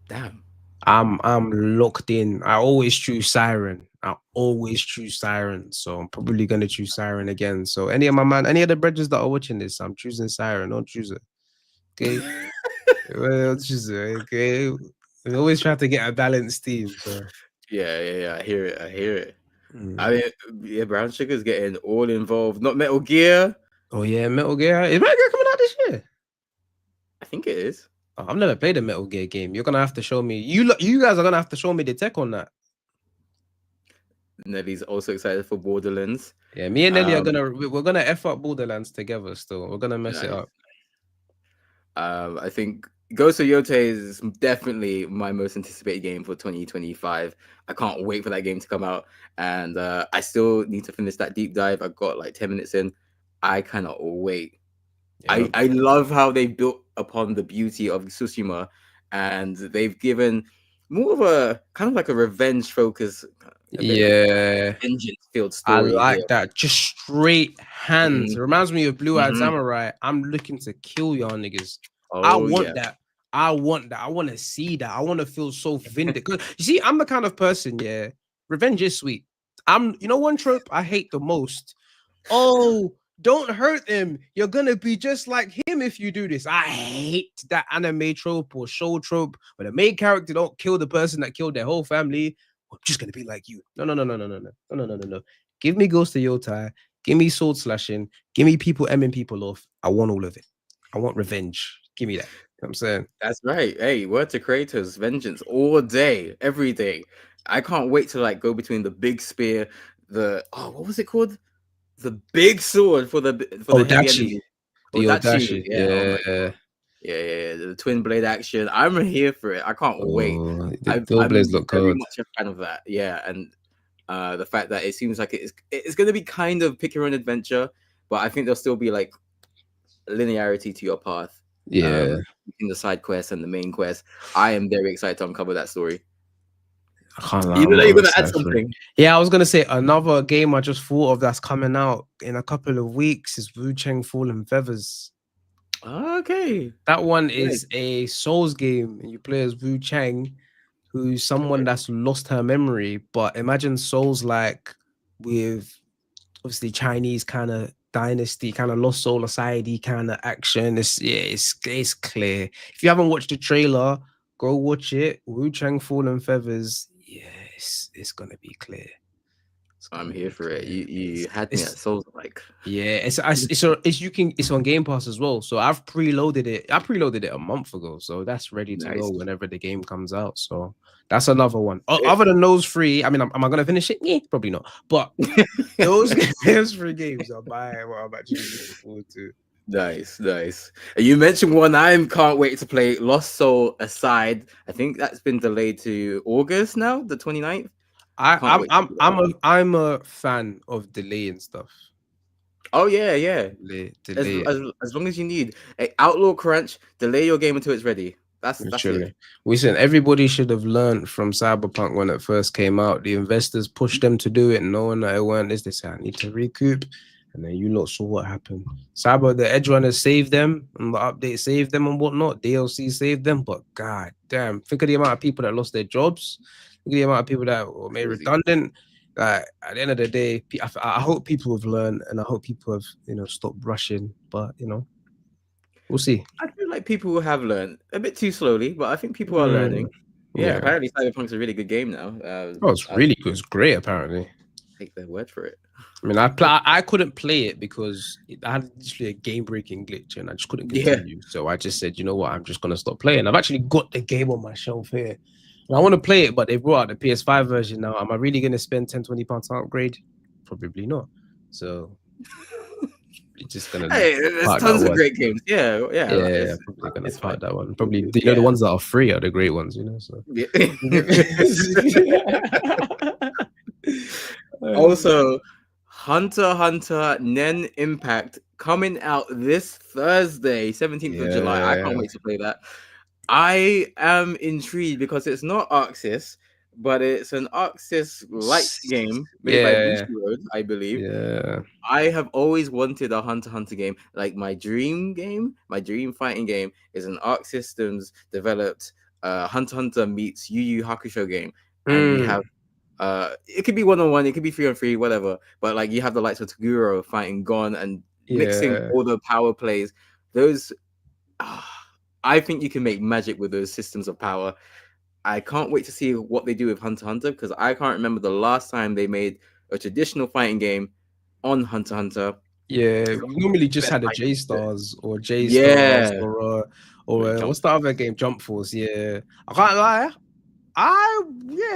damn.
I'm locked in. I always choose Siren. I always choose Siren, so I'm probably gonna choose Siren again. So any of the bridges that are watching this, I'm choosing Siren. Don't choose it. Okay. Well, choose it. Okay. We always try to get a balanced team. So
Yeah. I hear it.
mm.
I mean, yeah, Brown Sugar's getting all involved. Not Metal Gear.
Oh yeah, Metal Gear. Is Metal Gear coming out this year?
I think it is.
Oh, I've never played a Metal Gear game. You're gonna have to show me. You guys are gonna have to show me the tech on that.
Nelly's also excited for Borderlands.
Yeah, me and Nelly are we're gonna F up Borderlands together still. We're gonna mess it up.
I think Ghost of Yote is definitely my most anticipated game for 2025. I can't wait for that game to come out. And I still need to finish that deep dive. I got like 10 minutes in. I cannot wait. Yeah. I love how they built upon the beauty of Tsushima, and they've given more of a kind of like a revenge focus. Vengeance filled story.
I like that. Just straight hands. It reminds me of Blue Eyed Samurai. I'm looking to kill y'all niggas. I want that. I want to see that. I want to feel so vindicated. You see, I'm the kind of person, yeah. Revenge is sweet. One trope I hate the most. Oh, don't hurt him. You're gonna be just like him if you do this. I hate that anime trope or show trope where the main character don't kill the person that killed their whole family. I'm just gonna be like you. No. Give me Ghost of Yotai. Give me sword slashing. Give me people emming people off. I want all of it. I want revenge. Give me that. You know what I'm saying?
That's right. Hey, word to Kratos, vengeance all day, every day. I can't wait to like go between the big spear, what was it called? The big sword for the
Odachi.
Odachi.
Yeah.
Yeah, the twin blade action. I'm here for it. I can't wait.
The dual blades look
very
good.
much a fan of that. Yeah, and the fact that it seems like it's going to be kind of pick your own adventure, but I think there'll still be like linearity to your path.
Yeah,
in the side quest and the main quest. I am very excited to uncover that story.
I can't lie.
You're gonna add something.
Yeah, I was gonna say another game I just thought of that's coming out in a couple of weeks is Wu Chang Fallen Feathers.
Okay.
That one is a Souls game, and you play as Wu Chang, who's someone that's lost her memory. But imagine Souls like with obviously Chinese kind of dynasty, kind of Lost Soul Society kind of action. It's clear. If you haven't watched the trailer, go watch it. Wu Chang Fallen Feathers. Yes, it's gonna be clear.
I'm here for it. You had me at Souls like.
Yeah, it's on Game Pass as well. So I've preloaded it. I preloaded it a month ago, so that's ready to go whenever the game comes out. So that's another one. Other than those three, I mean, am I gonna finish it? Yeah, probably not. But those three games are what I'm actually looking forward to.
Nice. You mentioned one I can't wait to play. Lost Soul Aside. I think that's been delayed to August now, the 29th.
I'm a fan of delaying stuff.
Oh yeah.
Delay.
As long as you need Outlaw Crunch, delay your game until it's ready. That's it.
Listen, everybody should have learned from Cyberpunk when it first came out. The investors pushed them to do it, knowing that it weren't this. They said, I need to recoup. And then you lot saw what happened. The Edge Runners saved them, and the update saved them and whatnot. DLC saved them, but god damn, think of the amount of people that lost their jobs. Think of the amount of people that were made redundant. At the end of the day, I hope people have learned, and I hope people have stopped rushing. But we'll see.
I feel like people have learned a bit too slowly, but I think people are learning. Yeah, apparently Cyberpunk's a really good game now.
It's really good. It's great. Apparently,
take their word for it.
I mean, I couldn't play it because I had literally a game-breaking glitch, and I just couldn't continue. So I just said, you know what, I'm just gonna stop playing. I've actually got the game on my shelf here, and I want to play it, but they brought out the PS5 version now. Am I really gonna spend £10-20 to upgrade? Probably not. So it's just gonna.
Hey, there's tons of great games. Yeah.
Probably gonna fight that one. Probably the ones that are free are the great ones. So.
Also, Hunter x Hunter NEN Impact coming out this Thursday, 17th of July. I can't wait to play that. I am intrigued because it's not Arxis, but it's an Arxis-like game made by Bushiroad, I believe.
Yeah.
I have always wanted a Hunter x Hunter game. Like my dream fighting game is an Arc Systems developed Hunter x Hunter meets Yu Yu Hakusho game. And we have It could be 1-on-1, it could be 3-on-3, whatever. But like you have the likes of Taguro fighting Gon and mixing all the power plays. Those, I think you can make magic with those systems of power. I can't wait to see what they do with Hunter x Hunter, because I can't remember the last time they made a traditional fighting game on Hunter x Hunter.
Yeah, we normally just had a J Stars or J Stars or what's the other game? Jump Force. Yeah, I can't lie.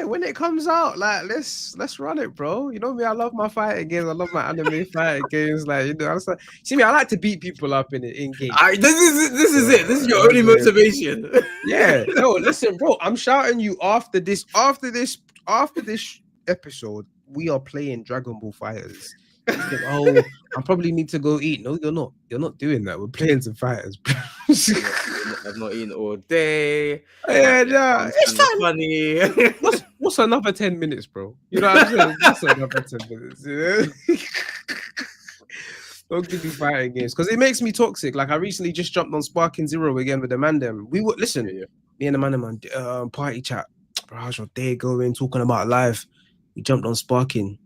When it comes out, like let's run it, bro. You know me, I love my fighting games. I love my anime fighting games. Like, you know, see me, I like to beat people up in game.
This is it. This is your only motivation.
Yeah. No, listen, bro. I'm shouting you after this episode. We are playing Dragon Ball Fighters. Think, I probably need to go eat. No, you're not. You're not doing that. We're playing some fighters.
I've not eaten all day.
Yeah, no, it's
funny.
What's another 10 minutes, bro? You know what I'm saying? What's another 10 minutes? Yeah? Don't give me fighting games because it makes me toxic. Like I recently just jumped on Sparking Zero again with the man. We were me and the man party chat. Bro, how's your day going? Talking about life. We jumped on Sparking.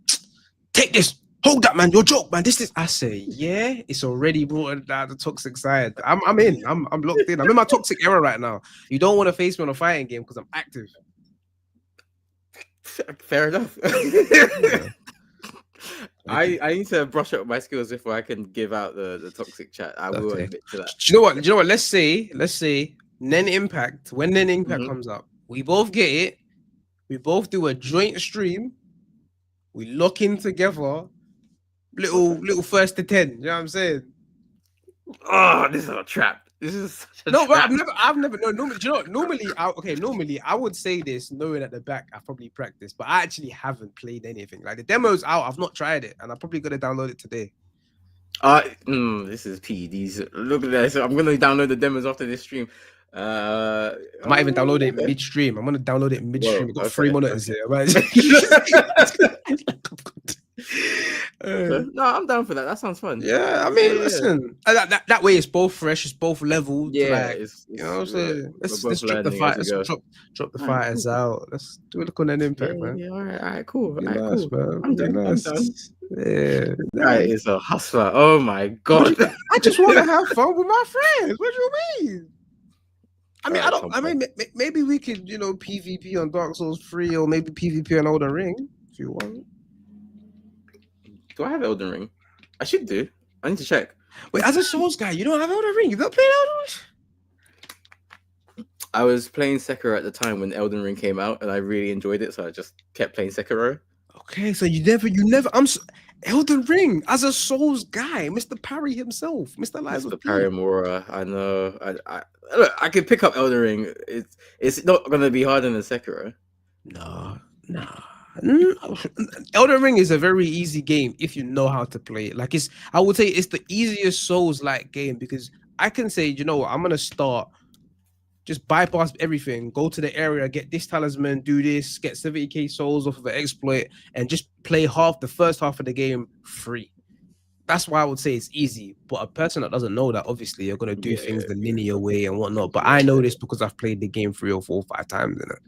Take this. Hold that, man. Your joke, man. This is. I say, yeah. It's already brought down the toxic side. I'm in. I'm locked in. I'm in my toxic era right now. You don't want to face me on a fighting game because I'm active.
Fair enough. Yeah. I need to brush up my skills before I can give out the toxic chat. I will admit to that.
Do you know what? Let's say NEN Impact. When NEN Impact comes up, we both get it. We both do a joint stream. We lock in together. Little first to 10. You know what I'm saying?
Oh, this is a trap. This is such a
trap.
But
I've never normally, you know, normally I would say this knowing at the back I've probably practiced, but I actually haven't played anything. Like the demo's out, I've not tried it, and I'm probably gonna download it today.
This is PEDs. Look at this. I'm gonna download the demos after this stream.
I might even download it midstream. I'm gonna download it midstream. We've got 3 monitors here.
No, I'm down for that. That sounds fun.
Yeah, I mean, listen, that way it's both fresh, it's both leveled.
Yeah,
like, you know what I'm saying? Let's drop the fight. Let's drop the fighters out. Let's do a look on that Impact, man.
Yeah, all right, cool.
Man. I'm done. Yeah,
that is a hustler. Oh my god!
I just want to have fun with my friends. What do you mean? I mean, maybe we could, you know, PvP on Dark Souls 3 or maybe PvP on Elden Ring if you want.
Do I have Elden Ring? I should do. I need to check.
Wait, as a Souls guy, you don't have Elden Ring? You've not played Elden Ring?
I was playing Sekiro at the time when Elden Ring came out, and I really enjoyed it, so I just kept playing Sekiro.
Okay, so you never. Elden Ring as a Souls guy, Mr. Parry himself, Mr.
Parry Mora. I know. Look, I could pick up Elden Ring. It's not gonna be harder than Sekiro.
No. Elden Ring is a very easy game if you know how to play it. Like I would say it's the easiest Souls-like game because I can say, you know what, I'm gonna start, just bypass everything, go to the area, get this talisman, do this, get 70k souls off of an exploit, and just play the first half of the game free. That's why I would say it's easy. But a person that doesn't know that, obviously, you're gonna do things the linear way and whatnot. But I know this because I've played the game 3 or 4 or 5 times in it.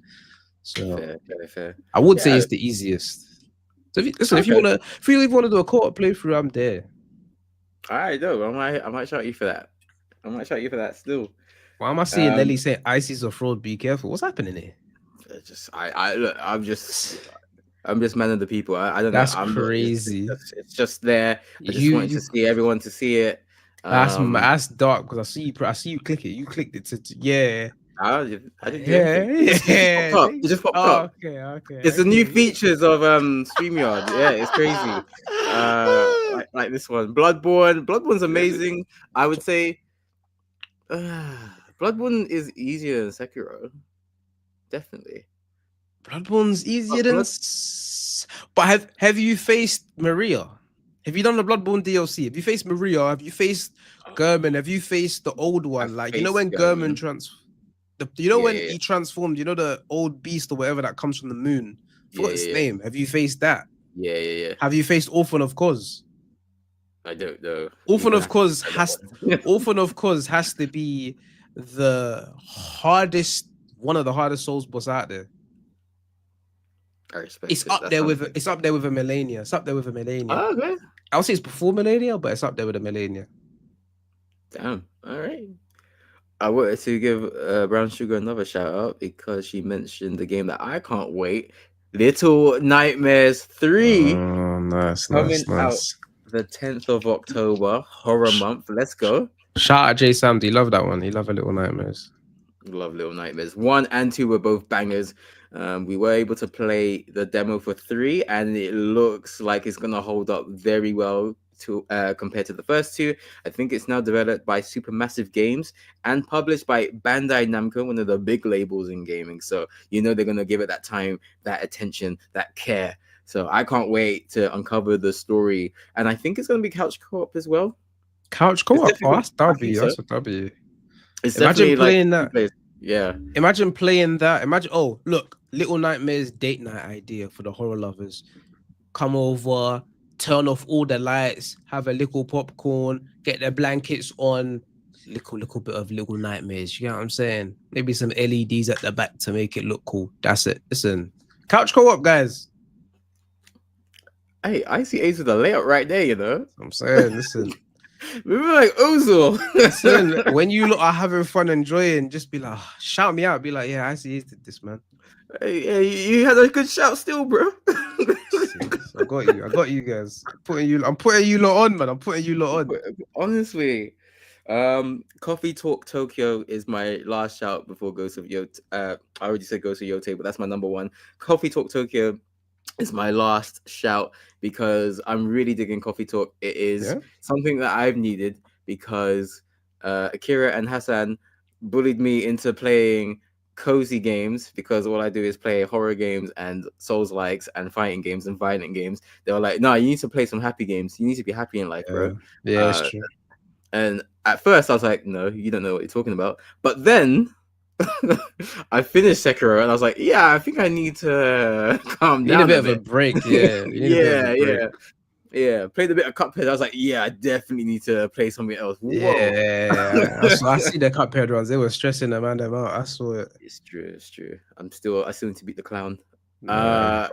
So
fair.
I would say it's the easiest. So if you want to do a co-op playthrough, I'm there.
All right, though. I might shout you for that. Still.
Why am I seeing Nelly say Icey's a fraud? Be careful. What's happening here?
I'm just man of the people. I don't know.
That's crazy.
It's just there. I just wanted to see everyone to see it.
That's dark because I see you click it. You clicked it to yeah.
I didn't do anything. It just popped up.
Okay.
It's the new features of StreamYard. Yeah, it's crazy. Like this one. Bloodborne's amazing. I would say Bloodborne is easier than Sekiro. Definitely.
Bloodborne's easier than but have you faced Maria? Have you done the Bloodborne DLC? Have you faced Maria? Have you faced German? Have you faced the old one? Like, you know when German when he transformed, you know, the old beast or whatever that comes from the moon? I forgot his name. Have you faced that?
Yeah.
Have you faced Orphan of Kos?
I don't know.
Orphan of Kos has to be one of the hardest Souls boss out there.
I respect
It's
it.
up
That
there
sounds
with it's up there with a Melania. It's up there with a Melania.
Oh, okay.
I would say it's before Melania, but it's up there with a Melania.
Damn. All right. I wanted to give Brown Sugar another shout out because she mentioned the game that I can't wait. Little Nightmares 3
Oh, nice,
coming
nice,
out
nice.
the 10th of October, horror month. Let's go.
Shout out Jay Sam. Do you love that one? He love a Little Nightmares.
Love Little Nightmares. 1 and 2 were both bangers. We were able to play the demo for 3, and it looks like it's gonna hold up very well to compared to the first 2. I think it's now developed by Supermassive Games and published by Bandai Namco, one of the big labels in gaming. So you know they're gonna give it that time, that attention, that care. So I can't wait to uncover the story, and I think it's gonna be couch co-op as well.
Couch co-op.
definitely-
Oh, that's
I
W.
think so.
That's a W.
It's
Imagine
definitely
playing
like,
that.
Yeah.
Imagine playing that. Imagine. Oh, look, Little Nightmares date night idea for the horror lovers. Come over, turn off all the lights, have a little popcorn, get their blankets on. Little bit of Little Nightmares. You know what I'm saying? Maybe some LEDs at the back to make it look cool. That's it. Listen, couch co-op, guys.
Hey, Icey Ayyz with a layout right there, you know.
I'm saying, listen.
We were like Ozil.
Listen, when you lot are having fun, enjoying, just be like, shout me out. Be like, yeah, Icey Ayyz did this, man.
Hey, you had a good shout still, bro.
I got you guys. I'm putting you lot on, man. I'm putting you lot on.
Honestly, Coffee Talk Tokyo is my last shout before Ghost of Yote. I already said Ghost of Yote, but that's my number one. Coffee Talk Tokyo is my last shout because I'm really digging Coffee Talk. It is something that I've needed because Akira and Hassan bullied me into playing cozy games because all I do is play horror games and Souls likes and fighting games and violent games. They were like, no, you need to play some happy games. You need to be happy in life, bro.
Yeah, it's true.
And at first I was like, no, you don't know what you're talking about. But then I finished Sekiro and I was like, yeah, I think I need to calm down.
You need a bit of a break, yeah.
Yeah. Played a bit of Cuphead. I was like, yeah, I definitely need to play something else. Whoa.
Yeah, I see the Cuphead runs. They were stressing them out. I saw it.
It's true. I still need to beat the clown.
But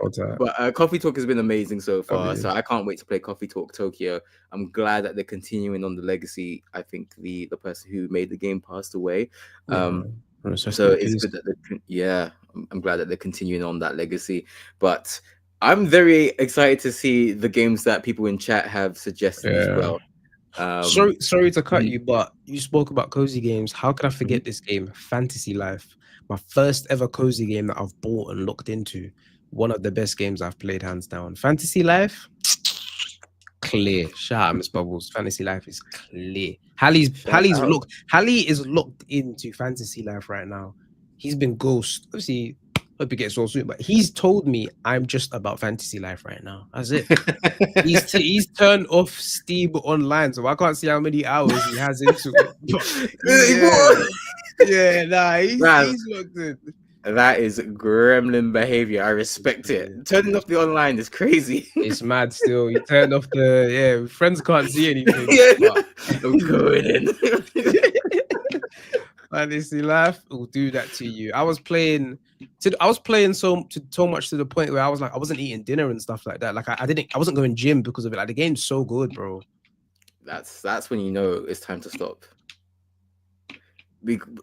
Coffee Talk has been amazing so far, so I can't wait to play Coffee Talk Tokyo. I'm glad that they're continuing on the legacy. I think the person who made the game passed away. So it's good that I'm glad that they're continuing on that legacy. But I'm very excited to see the games that people in chat have suggested as well.
Sorry to cut you, but you spoke about cozy games. How could I forget this game, Fantasy Life? My first ever cozy game that I've bought and looked into. One of the best games I've played, hands down. Fantasy Life, clear. Shout out, Miss Bubbles. Fantasy Life is clear. Hallie is locked into Fantasy Life right now. He's been ghost. Obviously, hope he gets all soon, but he's told me I'm just about Fantasy Life right now. That's it. he's turned off Steam Online, so I can't see how many hours he has into it. He's locked in.
That is gremlin behavior. I respect it. Turning off the online is crazy.
It's mad still. You turned off friends can't see anything.
I'm going in.
Fantasy Life will do that to you. I was playing so much to the point where I was like, I wasn't eating dinner and stuff like that. Like I wasn't going gym because of it. Like the game's so good, bro.
That's when you know it's time to stop.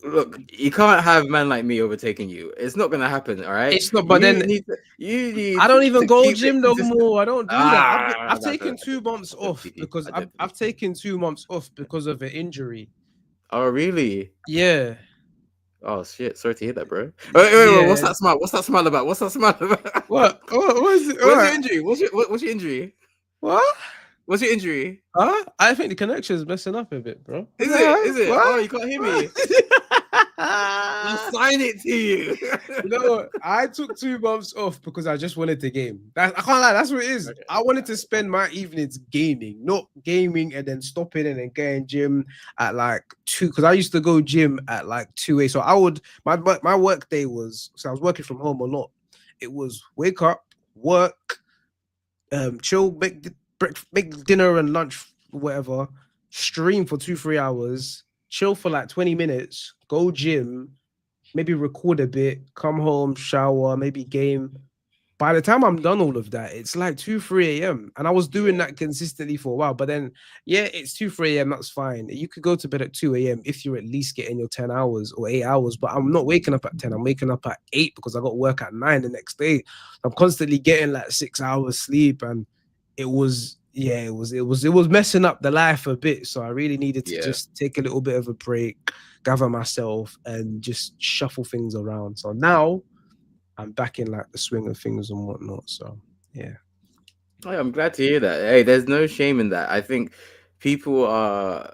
Look, you can't have man like me overtaking you. It's not gonna happen, all right?
It's not. But I don't even go gym no more. I don't do that. I've taken 2 months off because I've taken 2 months off because of an injury.
Oh really?
Yeah.
Oh shit! Sorry to hear that, bro. Wait. What's that smile? What's that smile about? What is it? What's your injury? What's your injury?
What?
What's your injury?
I think the connection's messing up a bit, bro.
Is it?
What?
Oh, you can't hear me. I'll sign it to you.
You know what? I took 2 months off because I just wanted to game. I can't lie, that's what it is. Okay. I wanted to spend my evenings gaming, not gaming and then stopping and then going gym at like 2. Because I used to go gym at like 2 a. So I would my work day was, so I was working from home a lot. It was wake up, work, chill, make dinner and lunch, whatever, stream for 2-3 hours, chill for like 20 minutes, go gym, maybe record a bit, come home, shower, maybe game, by the time I'm done all of that, it's like 2, 3 a.m. And I was doing that consistently for a while. But then, yeah, it's 2, 3 a.m. That's fine. You could go to bed at 2 a.m. if you're at least getting your 10 hours or 8 hours. But I'm not waking up at 10. I'm waking up at 8 because I got work at 9 the next day. I'm constantly getting like 6 hours sleep. And it was messing up the life a bit. So I really needed to just take a little bit of a break, gather myself, and just shuffle things around. So now I'm back in like the swing of things and whatnot. So yeah.
Oh, I'm glad to hear that. Hey, there's no shame in that. I think people are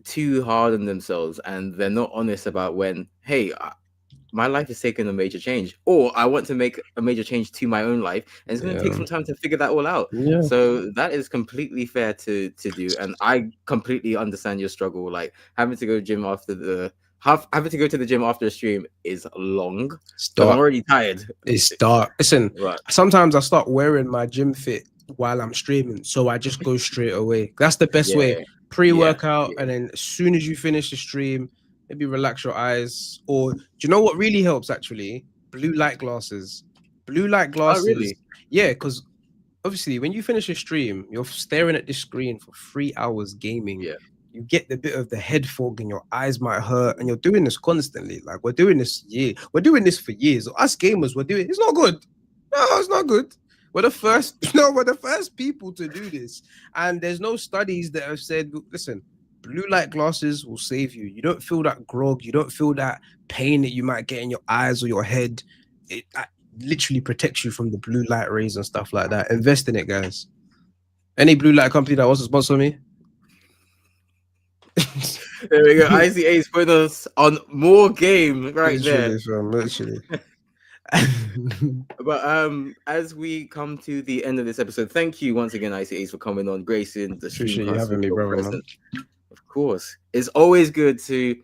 too hard on themselves and they're not honest about when, hey, my life is taking a major change, or I want to make a major change to my own life, and it's going to take some time to figure that all out.
Yeah.
So that is completely fair to do, and I completely understand your struggle. Like having to go to the gym after the stream is long because I'm already tired.
It's dark. Listen, sometimes I start wearing my gym fit while I'm streaming, so I just go straight away. That's the best way. Pre-workout, and then as soon as you finish the stream, maybe relax your eyes. Or do you know what really helps actually? Blue light glasses. Blue light glasses.
Oh, really?
Yeah, because obviously when you finish a stream, you're staring at this screen for 3 hours gaming.
Yeah.
You get the bit of the head fog and your eyes might hurt, and you're doing this constantly. Like we're doing this for years. Us gamers, we're doing it's not good. No, it's not good. We're the first people to do this. And there's no studies that have said, listen, blue light glasses will save you. You don't feel that grog. You don't feel that pain that you might get in your eyes or your head. It literally protects you from the blue light rays and stuff like that. Invest in it, guys. Any blue light company that wants to sponsor me?
There we go. Icey Ayyz putting us on more game
literally, literally.
But as we come to the end of this episode, thank you once again, Icey Ayyz, for coming on, gracing the stream.
Appreciate you having me, brother. Man.
Of course, it's always good to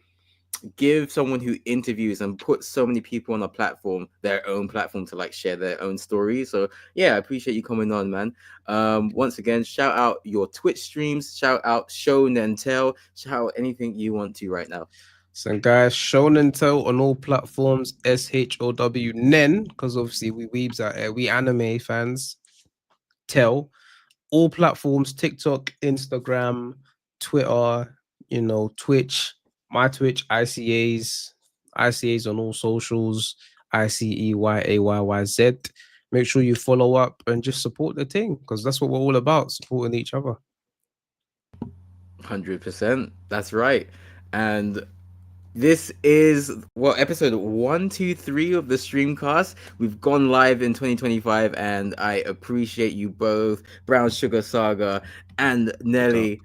give someone who interviews and put so many people on a platform, their own platform, to like share their own stories. So yeah, I appreciate you coming on, man. Once again, shout out your Twitch streams, shout out Show NEN Tell, shout out anything you want to right now.
So guys, Show NEN Tell on all platforms, SHOW NEN, because obviously we weebs out here, we anime fans. Tell all platforms, TikTok, Instagram, Twitter, Twitch, my Twitch, Icey Ayyz, Icey Ayyz on all socials, ICEYAYYZ. Make sure you follow up and just support the thing, because that's what we're all about, supporting each other.
100%. That's right. And this is episode 123 of the Streamcast. We've gone live in 2025, and I appreciate you both, Brown Sugar Saga and Nelly.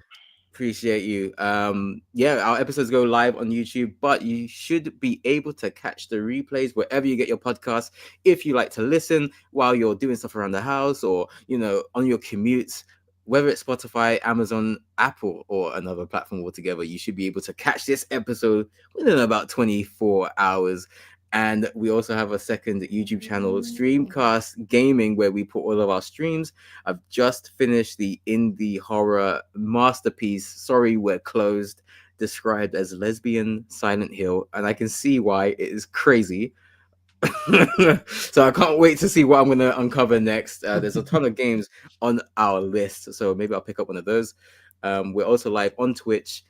Appreciate you. Our episodes go live on YouTube, but you should be able to catch the replays wherever you get your podcasts. If you like to listen while you're doing stuff around the house, or on your commutes, whether it's Spotify, Amazon, Apple, or another platform altogether, you should be able to catch this episode within about 24 hours. And we also have a second YouTube channel, Streamcast Gaming, where we put all of our streams. I've just finished the indie horror masterpiece, Sorry We're Closed, described as lesbian Silent Hill. And I can see why it is crazy. So I can't wait to see what I'm going to uncover next. There's a ton of games on our list, so maybe I'll pick up one of those. We're also live on Twitch.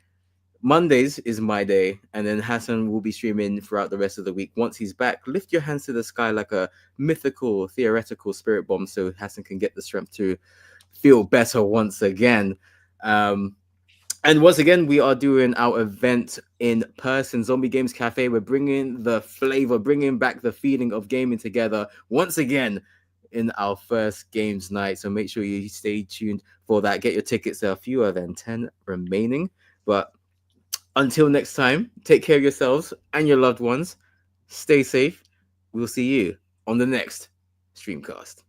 Mondays is my day, and then Hassan will be streaming throughout the rest of the week. Once he's back, lift your hands to the sky like a mythical, theoretical spirit bomb, so Hassan can get the strength to feel better once again. And once again, we are doing our event in person, Zombie Games Cafe. We're bringing the flavor, bringing back the feeling of gaming together once again in our first games night. So make sure you stay tuned for that. Get your tickets. There are fewer than 10 remaining. But until next time, take care of yourselves and your loved ones. Stay safe. We'll see you on the next Streamcast.